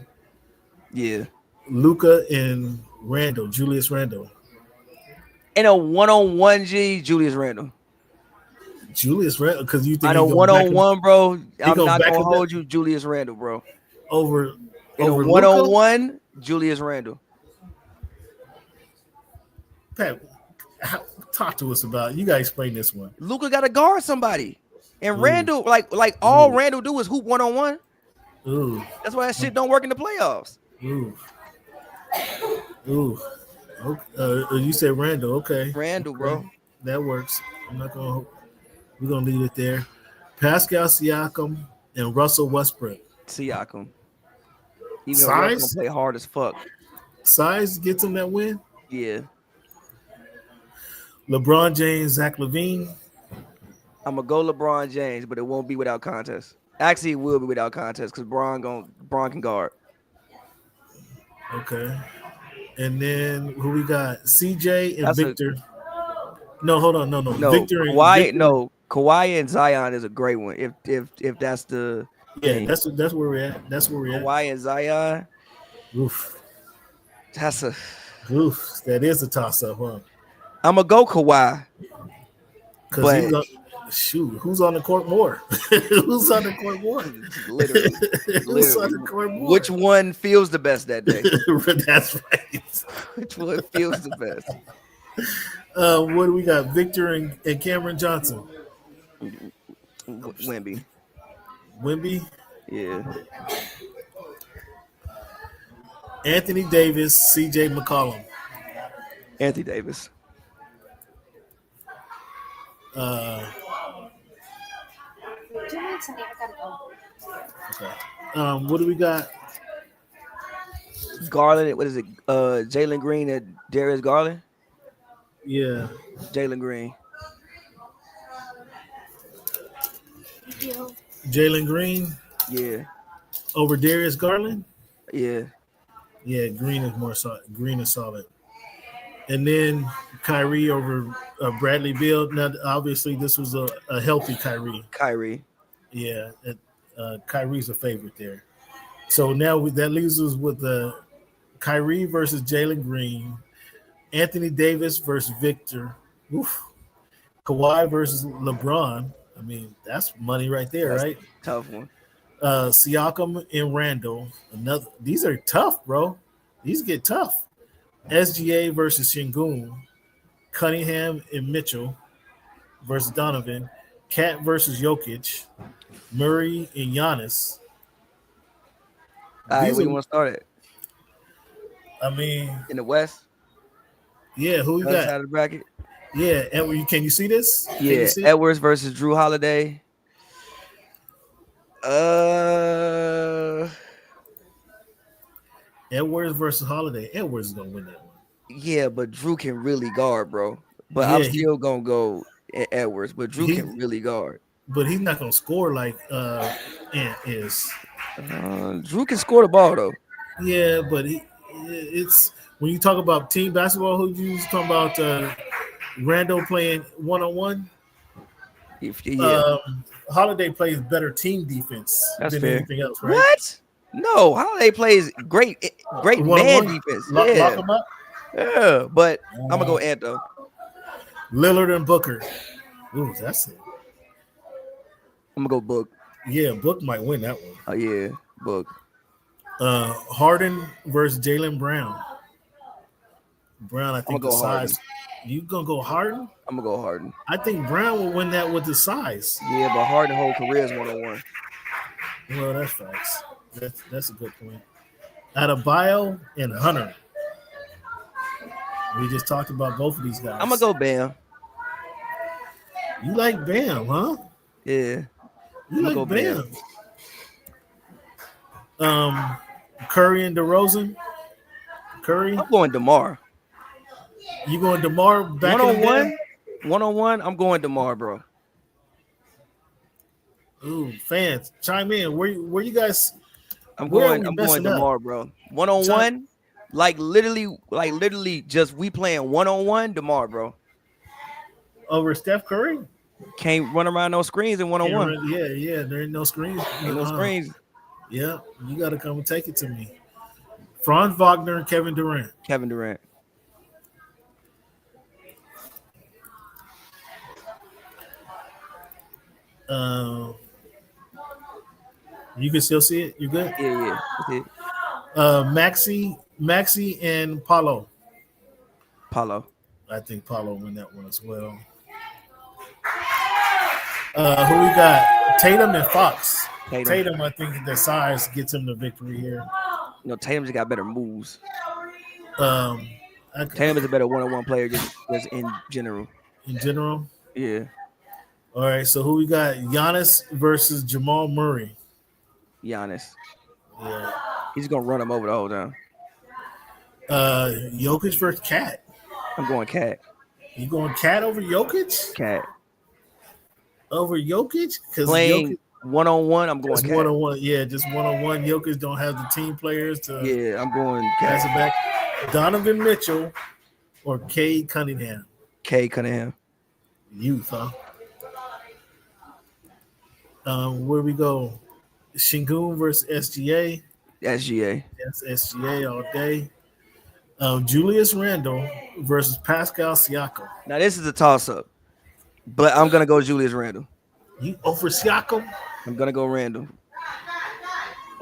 Yeah. Luka and Julius Randle. In a one-on-one, Julius Randle. Julius Randle, because you think I know one-on-one, bro. I'm not gonna hold you, Julius Randle, bro. Over a one-on-one, Julius Randle. Pat, talk to us about it. You gotta explain this one. Luka got to guard somebody, and Randle, like all Randle do is hoop one-on-one. Ooh, that's why that shit don't work in the playoffs. Ooh. Okay. You said Randle, okay? Randle, bro. Okay. That works. We're gonna leave it there. Pascal Siakam and Russell Westbrook. Siakam. Even Size Russell play hard as fuck. Size gets him that win. Yeah. LeBron James, Zach LaVine. I'm gonna go LeBron James, but it won't be without contest. Actually, it will be without contest because Bron can guard. Okay. And then who we got? CJ and Victor. No, hold on. No. Victor and Kawhi. No, Kawhi and Zion is a great one. If that's the thing. That's where we're at. Kawhi and Zion. Oof. That is a toss up, huh? I'm gonna go Kawhi. Because he's shoot, who's on the court more? Who's on the court more? Literally. Who's on the court more? Which one feels the best that day? That's right. Which one feels the best? What do we got? Victor and Cameron Johnson. Wemby. Wemby? Yeah. Anthony Davis, CJ McCollum. Anthony Davis. Okay. What do we got? Garland. What is it? Jalen Green and Darius Garland. Yeah. Jalen Green. Jalen Green. Yeah. Over Darius Garland. Yeah. Yeah, Green is more solid. Green is solid. And then Kyrie over Bradley Beal. Now, obviously, this was a healthy Kyrie. Kyrie. Yeah, Kyrie's a favorite there. So now that leaves us with Kyrie versus Jalen Green, Anthony Davis versus Victor, Kawhi versus LeBron. I mean, that's money right there, That's right? a tough one. Siakam and Randall. These are tough, bro. These get tough. SGA versus Şengün, Cunningham and Mitchell versus Donovan, Cat versus Jokic, Murray and Giannis. All right, where you want to start it? I mean, in the West. Yeah, who you Other got? side of the bracket. Yeah, Edward. Can you see this? Can Yeah, you see Edwards versus Drew Holiday. Edwards versus Holiday. Edwards is gonna win that one. Yeah, but Drew can really guard, bro. But Yeah, I'm still gonna go Edwards. But Drew he- can really guard. But he's not gonna score like Ant is. Drew can score the ball though. Yeah, but it's when you talk about team basketball. Who you talking about? Randall playing 1-on-1. Yeah. Holiday plays better team defense That's than fair. anything else, right? What? No, Holiday plays great man One-on-one? defense. Lock Yeah. him up? Yeah, but I'm gonna go Ant though. Lillard and Booker. Ooh, that's it. I'm gonna go Book. Yeah, Book might win that one. Oh yeah, Book. Harden versus Jaylen Brown. Brown, I think I'ma the go Harden. size. You gonna go Harden? I'm gonna go Harden. I think Brown will win that with the size. Yeah, but Harden whole career is 1-on-1. Well, that's facts. That's a good point. Adebayo and Hunter. We just talked about both of these guys. I'm gonna go Bam. You like Bam, huh? Yeah. You I'ma like go Bam. Curry and DeRozan. Curry. I'm going DeMar. You going DeMar back in the day? 1-on-1, I'm going DeMar, bro. Ooh, fans, chime in. Where you guys? I'm where are going we I'm messing going up? DeMar, bro. 1-on-1, like literally just we playing 1-on-1, DeMar, bro. Over Steph Curry? Can't run around no screens in 1-on-1. Yeah. There ain't no screens. Ain't no screens. Yeah, you got to come and take it to me. Franz Wagner and Kevin Durant. Kevin Durant. You can still see it. You good? Yeah. That's it. Maxi and Paulo. I think Paulo win that one as well. Who we got? Tatum and Fox. Tatum, I think the size gets him the victory here. You know, Tatum just got better Um, moves. Tatum is a better 1-on-1 player just in general. In general? Yeah. All right, so who we got? Giannis versus Jamal Murray. Giannis. Yeah. He's gonna run him over the whole time. Jokic versus Cat. I'm going Cat. You going Cat over Jokic? Cat. Over Jokic? Because Playing 1-on-1, I'm going just Cat. 1-on-1. Yeah, just 1-on-1. Jokic don't have the team players to Yeah, I'm going pass Cat. it back. Donovan Mitchell or Cade Cunningham. Cade Cunningham. Youth, huh? Where we go? Şengün versus SGA. SGA. That's SGA all day. Julius Randle versus Pascal Siakam. Now this is a toss-up, but I'm gonna go Julius Randle. You over Siakam? I'm gonna go Randle.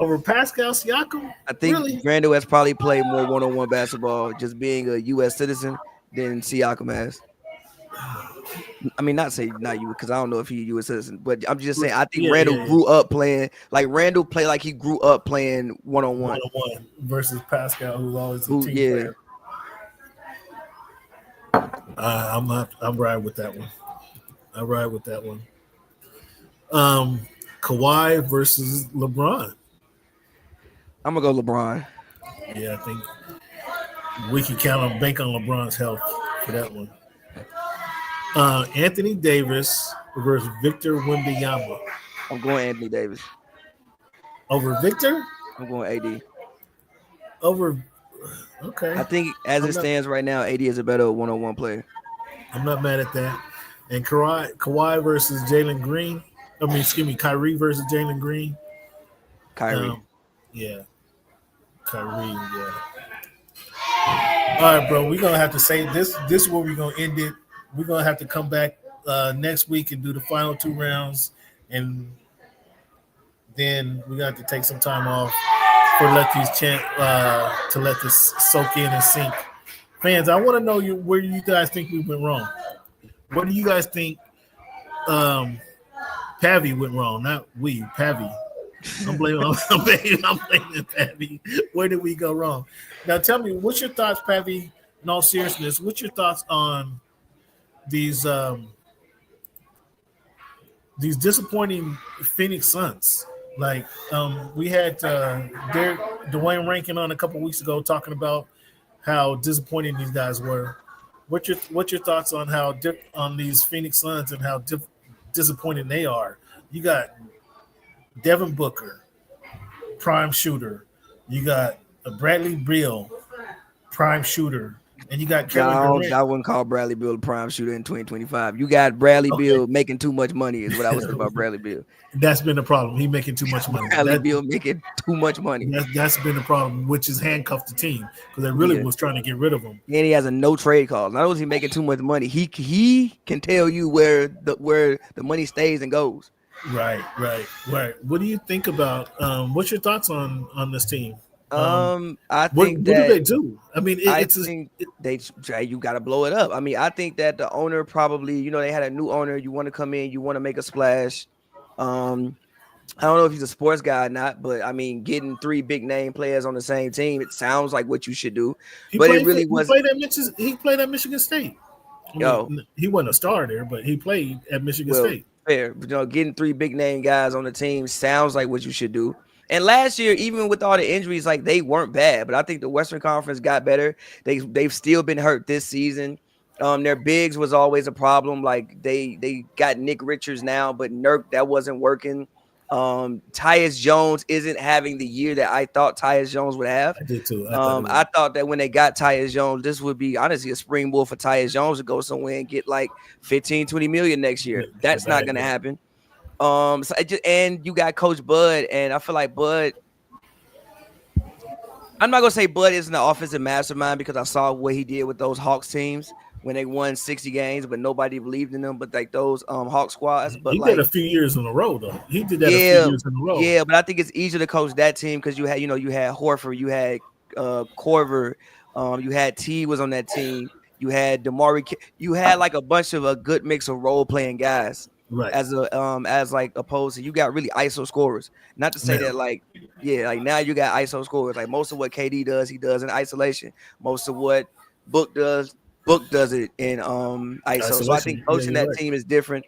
Over Pascal Siakam? I think really? Randle has probably played more one-on-one basketball just being a U.S. citizen than Siakam has. I mean, not you, because I don't know if he's a U.S. citizen, but I'm just saying I think Randle grew up playing Randle played like he grew up playing one-on-one versus Pascal, who's always a team player. I'm riding with that one. I ride with that one. Kawhi versus LeBron. I'm gonna go LeBron. Yeah, I think we can bank on LeBron's health for that one. Anthony Davis versus Victor Wembanyama. I'm going Anthony Davis. Over Victor? I'm going AD. Over. Okay. I think as it stands right now, AD is a better one-on-one player. I'm not mad at that. And Kawhi versus Jalen Green. Kyrie versus Jalen Green. Kyrie. Yeah. Kyrie, yeah. All right, bro. We're gonna have to say this. This is where we're gonna end it. We're gonna have to come back next week and do the final 2 rounds, and then we got to take some time off to let this soak in and sink. Fans, I want to know where you guys think we went wrong. What do you guys think Pavi went wrong? Not we, Pavi. I'm blaming Pavi. Where did we go wrong? Now tell me, what's your thoughts, Pavi? In all seriousness, what's your thoughts on these disappointing Phoenix Suns? Like we had Dwayne Rankin on a couple weeks ago talking about how disappointing these guys were. What's your thoughts on on these Phoenix Suns and how disappointing they are? You got Devin Booker, prime shooter. You got Bradley Beal, prime shooter. And you got Kevin Durant. I wouldn't call Bradley Beal a prime shooter in 2025. You got Bradley Beal making too much money is what I was saying about Bradley Beal. That's been the problem. He making too much money. Bradley Beal making too much money. That's been the problem, which is handcuffed the team because they really was trying to get rid of him. And he has a no trade clause. Not only is he making too much money, he can tell you where the money stays and goes. Right. What do you think about? What's your thoughts on this team? I think what do they do? I mean, you got to blow it up. I mean, I think that the owner probably, they had a new owner. You want to come in, you want to make a splash. I don't know if he's a sports guy or not, but I mean, getting 3 big name players on the same team, it sounds like what you should do. He played at Michigan State. He wasn't a star there, but he played at Michigan State. Fair, getting 3 big name guys on the team sounds like what you should do. And last year, even with all the injuries, like they weren't bad, but I think the Western Conference got better. They've still been hurt this season. Their bigs was always a problem. Like they got Nick Richards now, but Nurk, that wasn't working. Tyus Jones isn't having the year that I thought Tyus Jones would have. I did too. I thought that when they got Tyus Jones, this would be honestly a springboard for Tyus Jones to go somewhere and get like 15-20 million next year. That's not going to happen. And you got Coach Bud, and I feel like Bud. I'm not gonna say Bud isn't an offensive mastermind because I saw what he did with those Hawks teams when they won 60 games, but nobody believed in them. But like those Hawk squads, but he did a few years in a row though. He did that a few years in a row. Yeah, but I think it's easier to coach that team because you had Horford, you had Korver, you had T was on that team, you had Damari, you had like a bunch of a good mix of role playing guys. Right. As like opposed to you got really ISO scorers. Not to say that like now you got ISO scorers. Like most of what KD does, he does in isolation. Most of what Book does it in ISO. So I think coaching that team is different.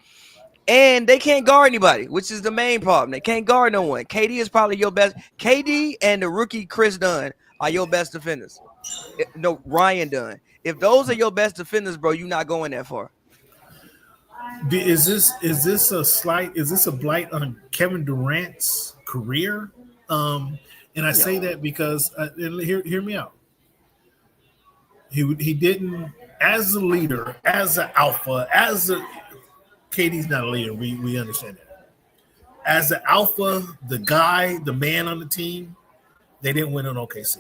And they can't guard anybody, which is the main problem. They can't guard no one. KD is probably your best. KD and the rookie Chris Dunn are your best defenders. No, Ryan Dunn. If those are your best defenders, bro, you're not going that far. Is this a blight on Kevin Durant's career? And I say that because hear me out. He didn't, as a leader, as an alpha, KD's not a leader. We understand that. As the alpha, the guy, the man on the team, they didn't win on OKC.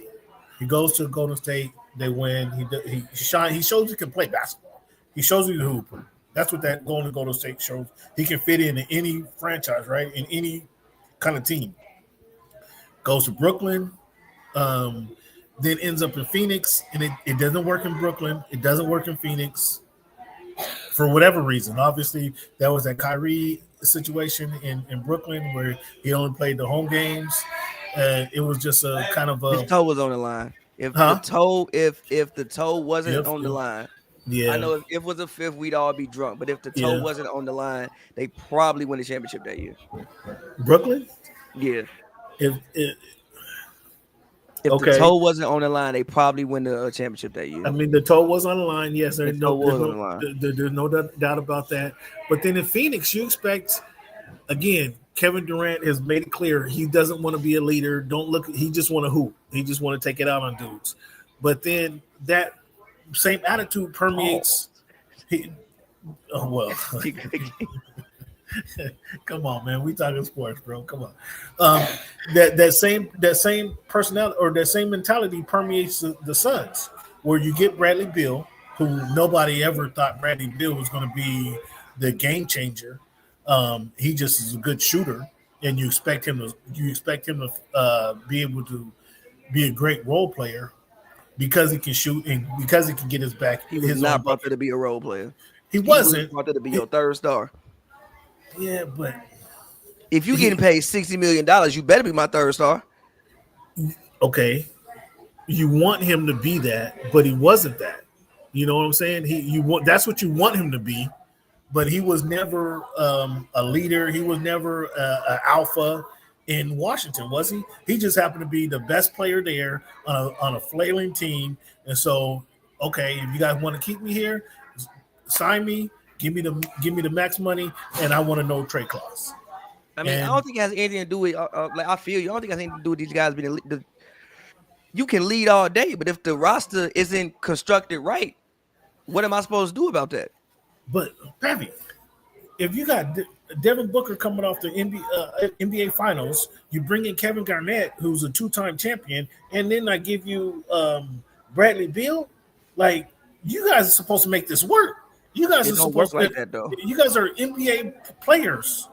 He goes to Golden State. They win. He shine. He shows he can play basketball. He shows he's a hooper. That's what that Golden State shows. He can fit in any franchise, right? In any kind of team. Goes to Brooklyn, then ends up in Phoenix, and it doesn't work in Brooklyn. It doesn't work in Phoenix for whatever reason. Obviously, that was that Kyrie situation in Brooklyn where he only played the home games. It was just a kind of a. His toe was on the line. If the toe wasn't on the line, I know if it was a fifth, we'd all be drunk. But if the toe wasn't on the line, they probably win the championship that year. Brooklyn? Yeah. If the toe wasn't on the line, they probably win the championship that year. I mean, the toe was on the line. Yes, there's no doubt about that. But then in Phoenix, you expect, again, Kevin Durant has made it clear he doesn't want to be a leader. He just want to hoop. He just want to take it out on dudes. But then that same attitude permeates. Come on, man. We talking sports, bro. Come on. That same personality or that same mentality permeates the Suns, where you get Bradley Beal, who nobody ever thought Bradley Beal was going to be the game changer. He just is a good shooter, and you expect him to be able to be a great role player because he can shoot and because he can get his back. He was not brought there to be a role player. He wasn't brought there to be your third star. Yeah, but if you're getting paid $60 million, you better be my third star. Okay, you want him to be that, but he wasn't that. You know what I'm saying? That's what you want him to be, but he was never a leader. He was never an alpha in Washington, was he? He just happened to be the best player there on a flailing team. And so, okay, if you guys want to keep me here, sign me. Give me the max money, and I want a no trade clause. I mean, I don't think it has anything to do with like I feel you. I don't think it has anything to do with these guys being you can lead all day, but if the roster isn't constructed right, what am I supposed to do about that? But Pappy, if you got Devin Booker coming off the NBA Finals, you bring in Kevin Garnett, who's a 2-time champion, and then I give you Bradley Beal, like you guys are supposed to make this work. You guys are supposed to like that, though. You guys are NBA players.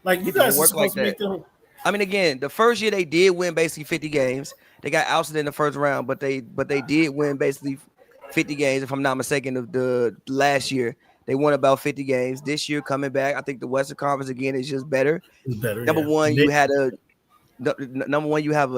Like you guys are supposed to make them. I mean, again, the first year they did win basically 50 games. They got ousted in the first round, but they did win basically 50 games. If I'm not mistaken, of the last year they won about 50 games. This year coming back, I think the Western Conference again is just better. It's better. Number one, you have a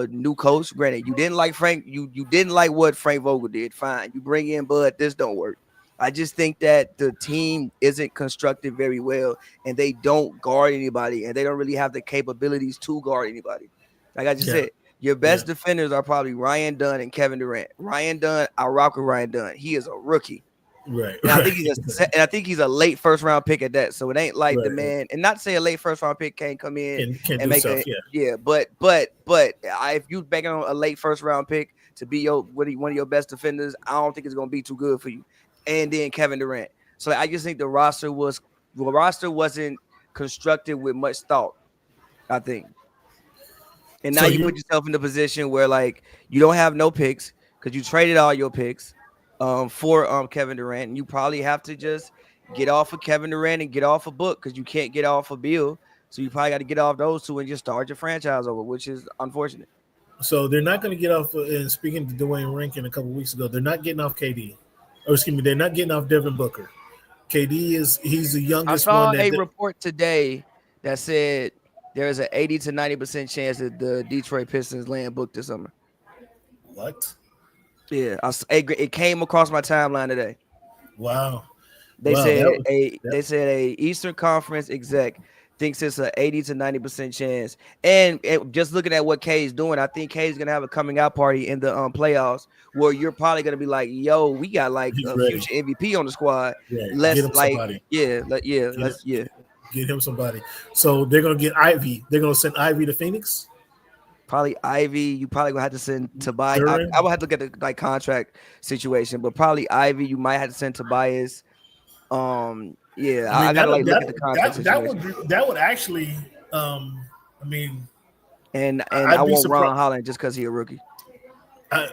new coach. Granted, you didn't like Frank. You didn't like what Frank Vogel did. Fine, you bring in Bud. This don't work. I just think that the team isn't constructed very well, and they don't guard anybody, and they don't really have the capabilities to guard anybody. Like I just said, your best defenders are probably Ryan Dunn and Kevin Durant. Ryan Dunn, I rock with Ryan Dunn. He is a rookie. Right. And I think he's a late first round pick at that. So it ain't like the man, and not to say a late first round pick can't come in and make it. Yeah. But if you banking on a late first round pick to be one of your best defenders, I don't think it's gonna be too good for you. And then Kevin Durant. So I just think the roster wasn't constructed with much thought, I think. And now you put yourself in the position where like you don't have no picks because you traded all your picks for Kevin Durant, and you probably have to just get off of Kevin Durant and get off a Book because you can't get off of Beal. So you probably got to get off those two and just start your franchise over, which is unfortunate. So they're not going to get off. And speaking to Dwayne Rankin a couple weeks ago, they're not getting off KD. Or excuse me, they're not getting off Devin Booker. He's the youngest one. I saw a report today that said there is an 80 to 90% chance that the Detroit Pistons land Book this summer. What? Yeah, it came across my timeline today. Wow. They said a Eastern Conference exec thinks it's an 80 to 90% chance. And just looking at what K's doing, I think K's gonna have a coming out party in the playoffs where you're probably gonna be like, "Yo, we got like a future MVP on the squad. Yeah, let's somebody. Get him somebody." So they're gonna get Ivy. They're gonna send Ivy to Phoenix. Probably Ivy. You probably gonna have to send Tobias. I would have to look at the contract situation, but probably Ivy. You might have to send Tobias. I gotta look at the contract situation. That would actually, and I want Ron Holland just because he's a rookie.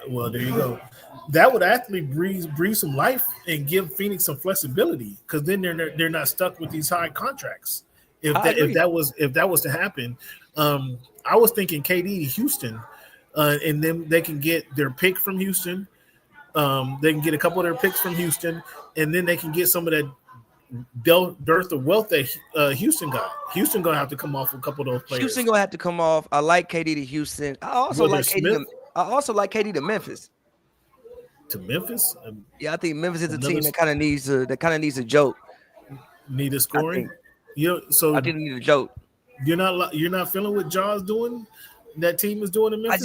Well, there you go. That would actually breathe some life and give Phoenix some flexibility because then they're not stuck with these high contracts. If that was to happen, I was thinking KD to Houston, and then they can get their pick from Houston. They can get a couple of their picks from Houston, and then they can get some of that dearth of wealth that Houston got. Houston gonna have to come off a couple of those players. Houston gonna have to come off. I like KD to Houston. I also like KD to Memphis. To Memphis? Yeah, I think Memphis is a team that kind of needs a joke. Need a scoring. I didn't need a joke. You're not feeling what Ja's doing. That team is doing in Memphis. I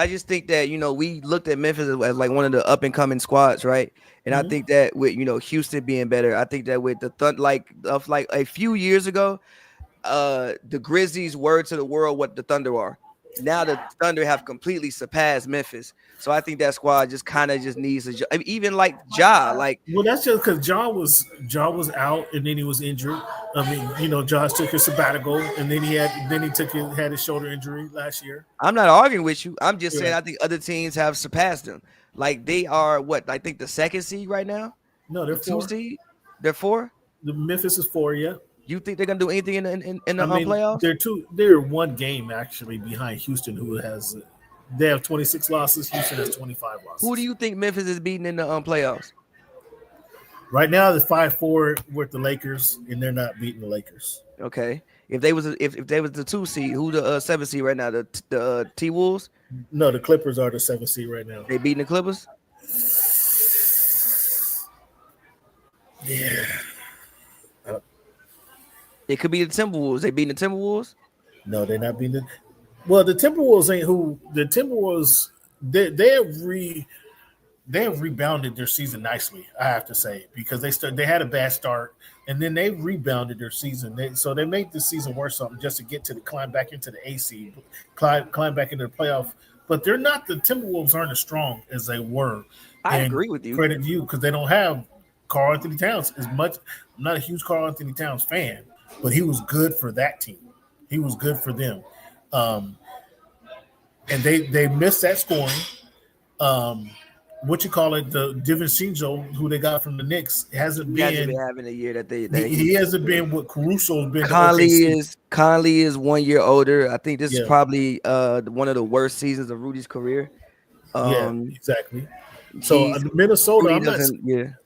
just think that we looked at Memphis as like one of the up and coming squads, right? And I think that with Houston being better, I think that with the like a few years ago, the Grizzlies were to the world what the Thunder are. Now the Thunder have completely surpassed Memphis, so I think that squad just needs even like Ja. Like, well, that's just because Ja was out and then he was injured. I mean, Ja took his sabbatical and then he had his shoulder injury last year. I'm not arguing with you. I'm just saying I think other teams have surpassed them. Like they are I think the second seed right now. No, they're 4 seed. They're 4. The Memphis is 4. Yeah. You think they're gonna do anything in the playoffs? They're one game actually behind Houston, who they have 26 losses. Houston has 25 losses. Who do you think Memphis is beating in the playoffs? Right now, the 5-4 with the Lakers, and they're not beating the Lakers. Okay, if they was the 2 seed, who the 7 seed right now? The T Wolves? No, the Clippers are the 7 seed right now. They beating the Clippers? Yeah. It could be the Timberwolves. They beating the Timberwolves? No, they're not beating the Timberwolves ain't who the Timberwolves they have rebounded their season nicely, I have to say, because they had a bad start and then they rebounded their season. So they made the season worth something just to get to climb back into the AC, climb back into the playoff. But the Timberwolves aren't as strong as they were. I agree with you. Credit you because they don't have Karl Anthony Towns as much. I'm not a huge Karl Anthony Towns fan, but he was good for that team. He was good for them. And they missed that scoring. The DiVincenzo, who they got from the Knicks, hasn't been having a year that he hasn't been what Caruso's been. Conley is 1 year older. I think this is probably one of the worst seasons of Rudy's career. Exactly. So Minnesota,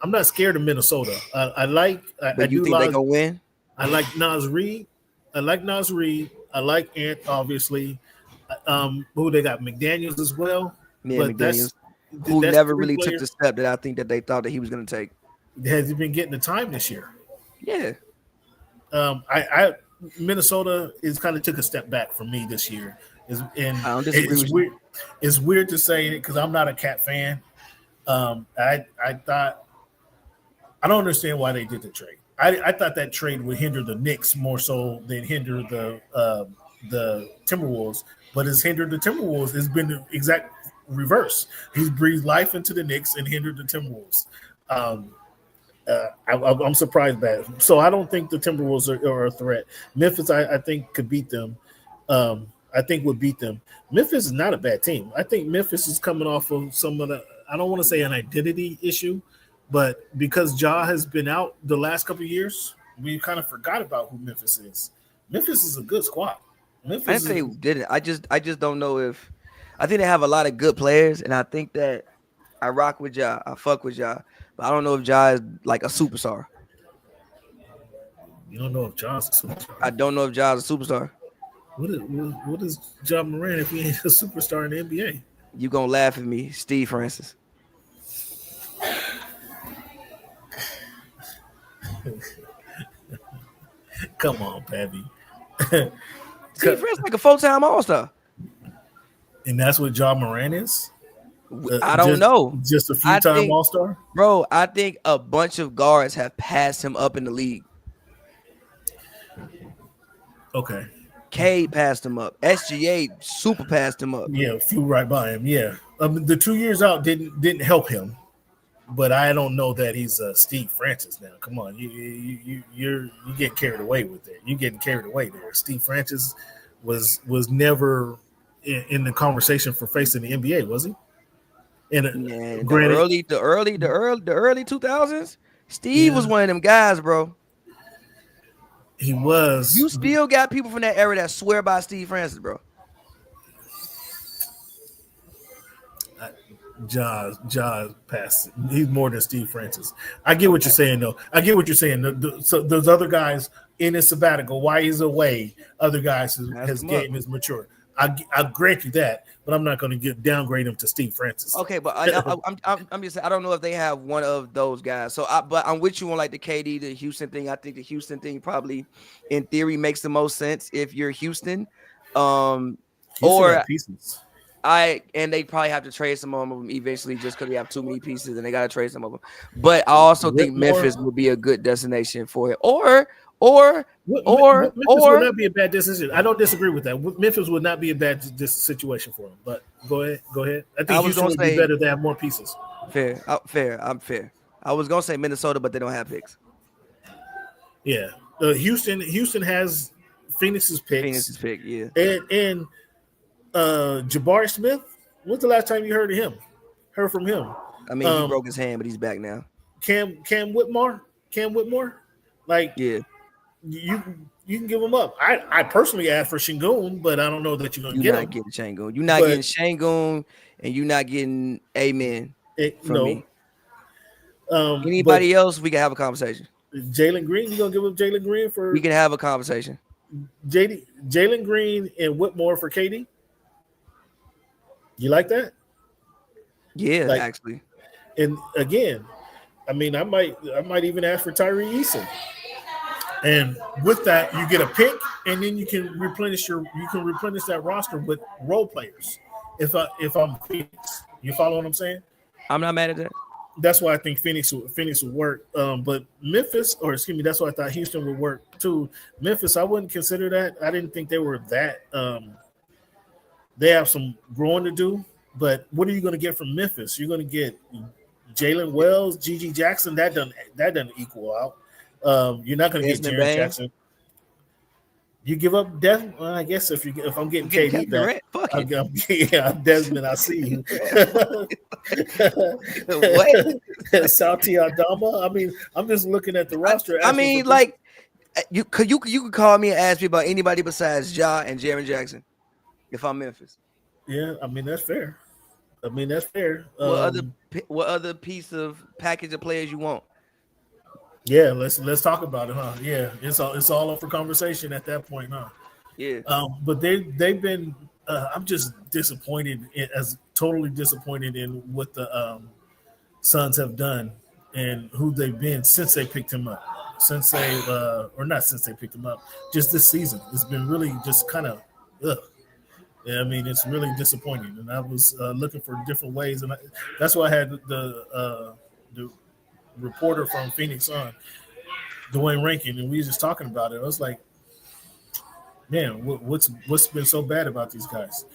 I'm not scared of Minnesota. But you think they're gonna win? I like Naz Reid. I like Ant, obviously. Who they got? McDaniels as well. Yeah, McDaniels. Who never really took the step that I think that they thought that he was going to take. Has he been getting the time this year? Yeah. Minnesota is kind of took a step back for me this year. I don't disagree with you. It's weird to say it because I'm not a Cat fan. I thought I don't understand why they did the trade. I thought that trade would hinder the Knicks more so than hinder the Timberwolves, but it's hindered the Timberwolves. It's been the exact reverse. He's breathed life into the Knicks and hindered the Timberwolves. I'm surprised by it. So I don't think the Timberwolves are a threat. Memphis, I think, could beat them. I think would beat them. Memphis is not a bad team. I think Memphis is coming off of some of the, I don't want to say an identity issue, but because Ja has been out the last couple of years, we kind of forgot about who Memphis is. Memphis is a good squad. I didn't say they didn't. I just don't know if I think they have a lot of good players, and I think that I rock with Ja. I fuck with Ja, but I don't know if Ja is like a superstar. You don't know if Ja's a superstar. I don't know if Ja's a superstar. What is Ja Morant if he ain't a superstar in the NBA? You gonna laugh at me, Steve Francis? Come on, Pappy. Steve Francis like a full-time All-Star. And that's what Ja Morant is? I don't know. Just a few-time All-Star? Bro, I think a bunch of guards have passed him up in the league. Okay. Cade passed him up. SGA super passed him up. Yeah, flew right by him. Yeah. The 2 years out didn't help him. But I don't know that he's Steve Francis now. Come on, you get carried away with it. You're getting carried away there. Steve Francis was never in the conversation for facing the NBA, was he? Man, the early 2000s, Steve was one of them guys, bro. He was. You still got people from that era that swear by Steve Francis, bro. Jaws passed. He's more than Steve Francis. I get what you're saying, though. I get what you're saying. So those other guys in his sabbatical, while he's away, other guys his game is mature. I grant you that, but I'm not going to downgrade him to Steve Francis. Okay, but I'm just saying, I don't know if they have one of those guys. So, but I'm with you on like the KD, the Houston thing. I think the Houston thing probably, in theory, makes the most sense if you're Houston. Houston or pieces. And they probably have to trade some of them eventually just because they have too many pieces and they got to trade some of them. But I also think Memphis would be a good destination for it. Memphis would not be a bad decision. I don't disagree with that. Memphis would not be a bad situation for him. But go ahead. I think Houston would be better to have more pieces. Fair. I'm fair. I was gonna say Minnesota, but they don't have picks. Yeah, Houston has Phoenix's picks. Phoenix's pick, yeah. And Jabari Smith. When's the last time you heard of him? Heard from him? I mean, he broke his hand, but he's back now. Cam Whitmore. Like, yeah. You can give him up. I personally asked for Şengün, but I don't know that you're gonna get him. You're not getting Şengün. You're not getting Şengün, and you're not getting Amen from me. Anybody else? We can have a conversation. Jalen Green, you gonna give up Jalen Green for? We can have a conversation. Jalen Green and Whitmore for KD. You like that? Yeah, actually. And again, I mean, I might even ask for Tyree Eason. And with that, you get a pick, and then you can replenish that roster with role players. If I'm Phoenix, you follow what I'm saying? I'm not mad at that. That's why I think Phoenix would work. But Memphis, or excuse me, that's why I thought Houston would work too. Memphis, I wouldn't consider that. I didn't think they were that. They have some growing to do. But what are you going to get from Memphis? You're going to get Jalen Wells, Gigi Jackson. That doesn't equal out. You're not going to get Jaren Jackson. You give up Desmond. Well, I guess if I'm getting KD back, Desmond. I see you. What? Sauti Adama. I mean, I'm just looking at the roster. I mean, like you could call me and ask me about anybody besides Ja and Jaren Jackson if I'm Memphis. Yeah, I mean that's fair. What other piece of package of players you want? Yeah, let's talk about it, huh? Yeah, it's all up for conversation at that point, huh? Yeah. But they've been. I'm just totally disappointed in what the Suns have done and who they've been since they picked him up. Just this season, it's been really just kind of. Yeah, I mean, it's really disappointing, and I was looking for different ways, and that's why I had the reporter from Phoenix on, Dwayne Rankin, and we were just talking about it. I was like, man, what's been so bad about these guys?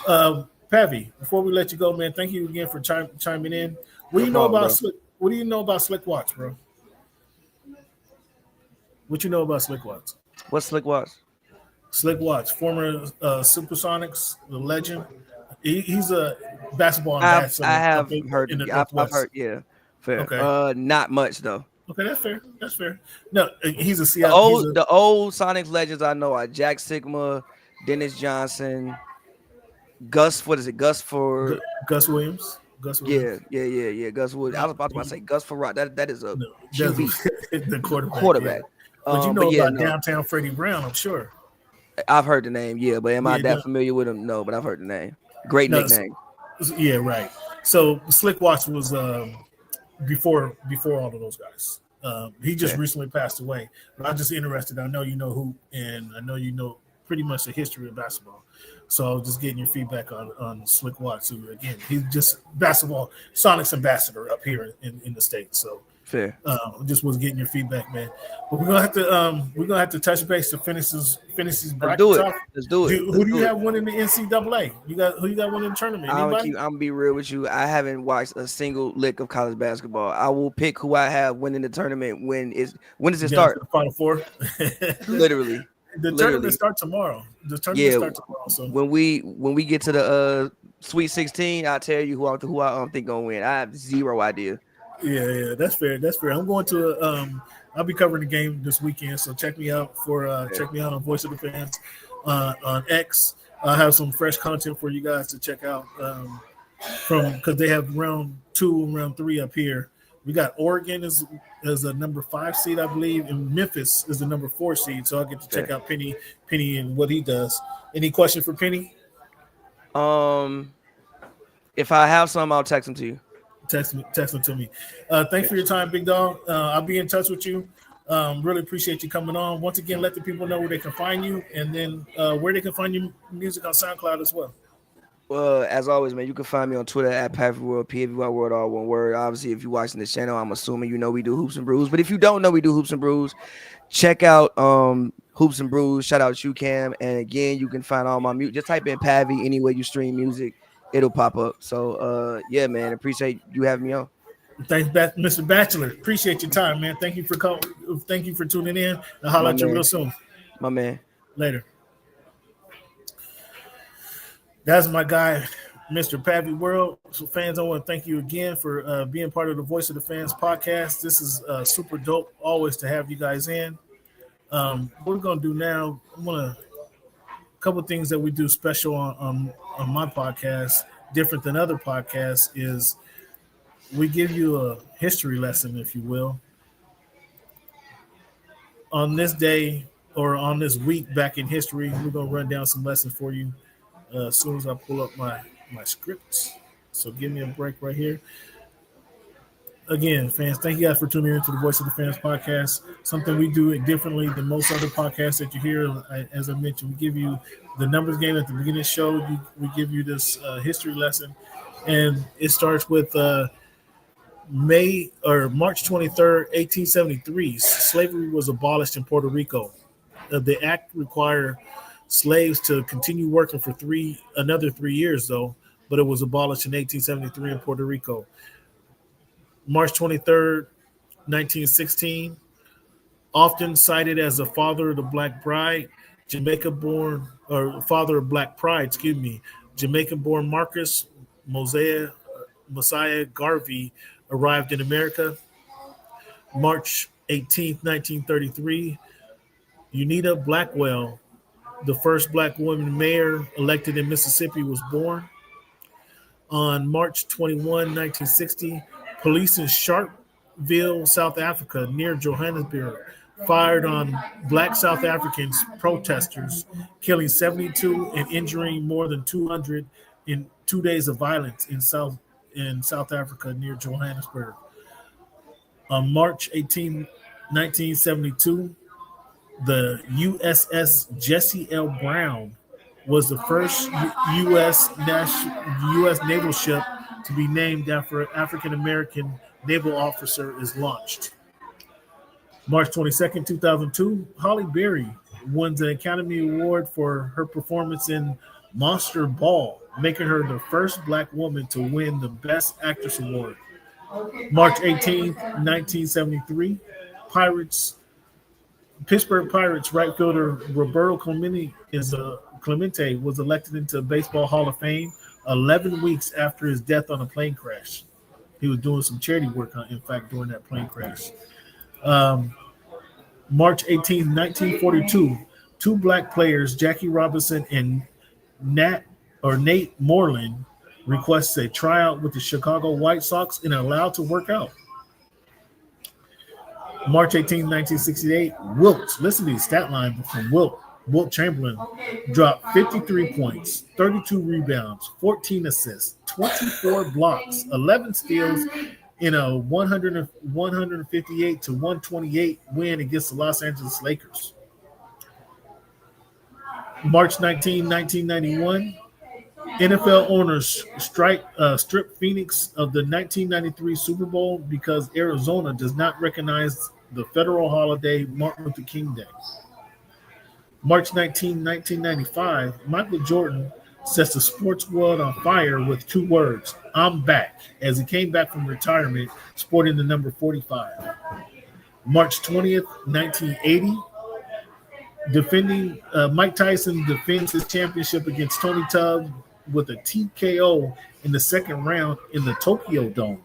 Pavi, before we let you go, man, thank you again for chiming in. What do you know about Slick Watts, bro? What you know about Slick Watts? What's Slick Watts? Slick Watts, former Supersonics, the legend. He's a basketball ambassador. I have heard. I've heard. Yeah. Fair. Okay. Not much though. Okay, that's fair. No, he's a Seattle. The old Sonics legends I know are Jack Sigma, Dennis Johnson, Gus. What is it? Gus Williams. Gus Williams. Yeah. Gus Williams. I was about to say Gus Ferrall. That is a QB. The quarterback. But you know about downtown Freddie Brown, I'm sure. I've heard the name, yeah, but am I that familiar with him? No, but I've heard the name. Great nickname. Yeah, right. So Slick Watts was before all of those guys. He just recently passed away. But I'm just interested. I know you know who, and I know you know pretty much the history of basketball. So just getting your feedback on Slick Watts, who again he's just basketball Sonics ambassador up here in the States. So fair. Just was getting your feedback, man. But we're gonna have to touch base to finish this bracket. Let's do it. Who do you have winning the NCAA? Who you got winning the tournament? I'm gonna be real with you. I haven't watched a single lick of college basketball. I will pick who I have winning the tournament when does it start? Final Four. Literally. The Literally. tournament starts tomorrow. The tournament starts tomorrow. So when we get to the Sweet 16, I'll tell you who I think gonna win. I have zero idea. Yeah, that's fair. That's fair. I'm going to I'll be covering the game this weekend, so check me out on Voice of the Fans on X. I'll have some fresh content for you guys to check out because they have round 2 and round 3 up here. We got Oregon is a number 5 seed, I believe, and Memphis is the number 4 seed. So I'll get to check out Penny and what he does. Any question for Penny? If I have some, I'll text them to you. Text them to me. Thanks for your time, big dog. I'll be in touch with you. Really appreciate you coming on. Once again, let the people know where they can find you, and then where they can find your music on SoundCloud as well. Well, as always, man, you can find me on Twitter at PavyWorld, PAVY World, all one word. Obviously, if you're watching this channel, I'm assuming you know we do Hoops and Brews. But if you don't know we do Hoops and Brews, check out Hoops and Brews. Shout out you, Cam. And again, you can find all my music. Just type in Pavy anywhere you stream music. It'll pop up. So, yeah, man, appreciate you having me on. Thanks, Mr. Bachelor. Appreciate your time, man. Thank you for calling. Thank you for tuning in. I'll holler at you real soon. My man. Later. That's my guy, Mr. Pavy World. So fans, I want to thank you again for being part of the Voice of the Fans podcast. This is super dope always to have you guys in. What we're going to do now, a couple of things that we do special on my podcast, different than other podcasts, is we give you a history lesson, if you will. On this day or on this week back in history, we're going to run down some lessons for you as soon as I pull up my scripts. So give me a break right here. Again, fans, thank you guys for tuning in to the Voice of the Fans podcast. Something we do it differently than most other podcasts that you hear. As I mentioned, we give you the numbers game at the beginning of the show. We give you this history lesson, and it starts with March 23rd, 1873. Slavery was abolished in Puerto Rico. The act required slaves to continue working for another 3 years, though, but it was abolished in 1873 in Puerto Rico. March 23rd, 1916, often cited as the father of the Black Bride, Jamaican-born Marcus Mosiah Garvey arrived in America. March 18th, 1933, Unita Blackwell, the first Black woman mayor elected in Mississippi, was born. On March 21, 1960, police in Sharpeville, South Africa, near Johannesburg, fired on Black South African protesters, killing 72 and injuring more than 200 in 2 days of violence in South Africa near Johannesburg. On March 18, 1972, the USS Jesse L. Brown was the first U.S. naval ship to be named after an African-American naval officer is launched. March 22nd, 2002, Halle Berry won the Academy Award for her performance in Monster Ball, making her the first Black woman to win the Best Actress Award. March 18th, 1973, Pittsburgh Pirates right fielder Roberto Clemente was elected into Baseball Hall of Fame 11 weeks after his death on a plane crash. He was doing some charity work, in fact, during that plane crash. March 18, 1942, two Black players, Jackie Robinson and Nate Moreland, requested a tryout with the Chicago White Sox and allowed to work out. March 18, 1968, Wilt, listen to the stat line from Wilt Chamberlain, dropped 53 points, 32 rebounds, 14 assists, 24 blocks, 11 steals in a 158 to 128 win against the Los Angeles Lakers. March 19, 1991, NFL owners strip Phoenix of the 1993 Super Bowl because Arizona does not recognize the federal holiday Martin Luther King Day. March 19, 1995, Michael Jordan sets the sports world on fire with two words, "I'm back," as he came back from retirement sporting the number 45. March 20th, 1980, Defending Mike Tyson defends his championship against Tony Tubbs with a TKO in the second round in the Tokyo Dome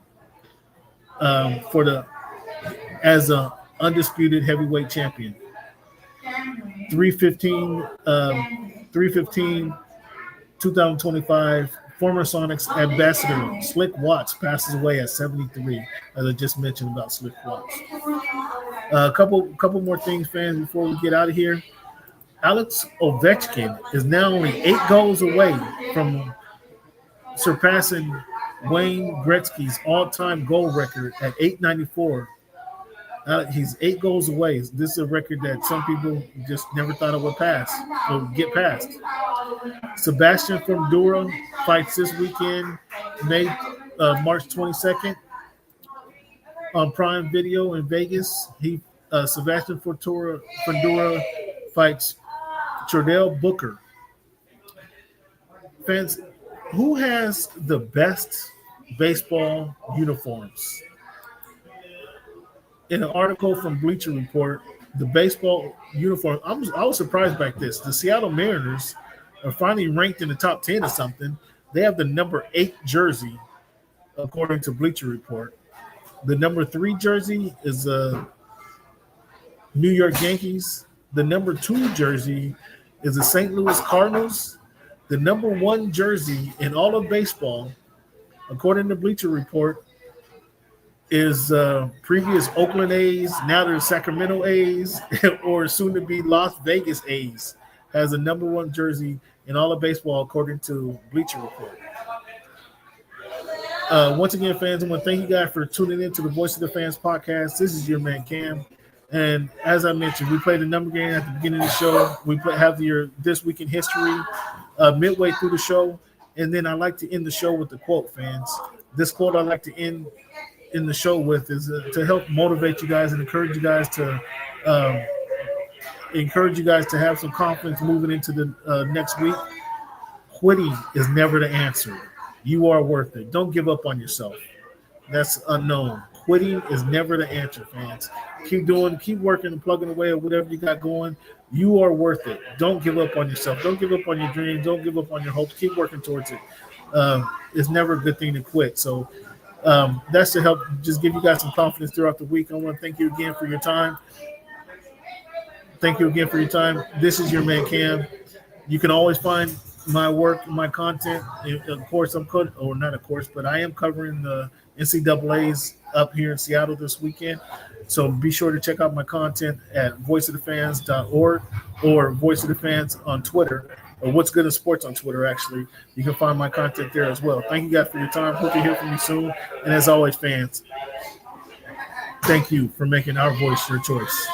as a undisputed heavyweight champion. 2025, former Sonics ambassador Slick Watts passes away at 73, as I just mentioned about Slick Watts. A couple more things, fans, before we get out of here. Alex Ovechkin is now only 8 goals away from surpassing Wayne Gretzky's all-time goal record at 894. He's 8 goals away. This is a record that some people just never thought it would get past. Sebastian Fundora fights this weekend, March 22nd, on Prime Video in Vegas. Sebastian Fundora fights Chordell Booker. Fans, who has the best baseball uniforms? In an article from Bleacher Report, the baseball uniform, I was surprised by this. The Seattle Mariners are finally ranked in the top 10 or something. They have the number 8 jersey, according to Bleacher Report. The number 3 jersey is New York Yankees. The number 2 jersey is the St. Louis Cardinals. The number 1 jersey in all of baseball, according to Bleacher Report, is previous Oakland A's, now they're Sacramento A's, or soon to be Las Vegas A's, has a number 1 jersey in all of baseball, according to Bleacher Report. Once again, fans, I want to thank you guys for tuning in to the Voice of the Fans podcast. This is your man, Cam. And as I mentioned, we played a number game at the beginning of the show. We have your This Week in History midway through the show. And then I like to end the show with the quote, fans. This quote I like to end the show with is to help motivate you guys and encourage you guys to have some confidence moving into the next week. Quitting is never the answer. You are worth it. Don't give up on yourself. That's unknown. Quitting is never the answer, fans. Keep working and plugging away at whatever you got going. You are worth it. Don't give up on yourself. Don't give up on your dreams. Don't give up on your hopes. Keep working towards it. It's never a good thing to quit. So that's to help just give you guys some confidence throughout the week. I want to thank you again for your time. Thank you again for your time. This is your man, Cam. You can always find my work, my content. Of course, I am covering the NCAAs up here in Seattle this weekend. So be sure to check out my content at voiceofthefans.org or Voice of the Fans on Twitter, or What's Good in Sports on Twitter, actually. You can find my content there as well. Thank you guys for your time. Hope to hear from you soon. And as always, fans, thank you for making our voice your choice.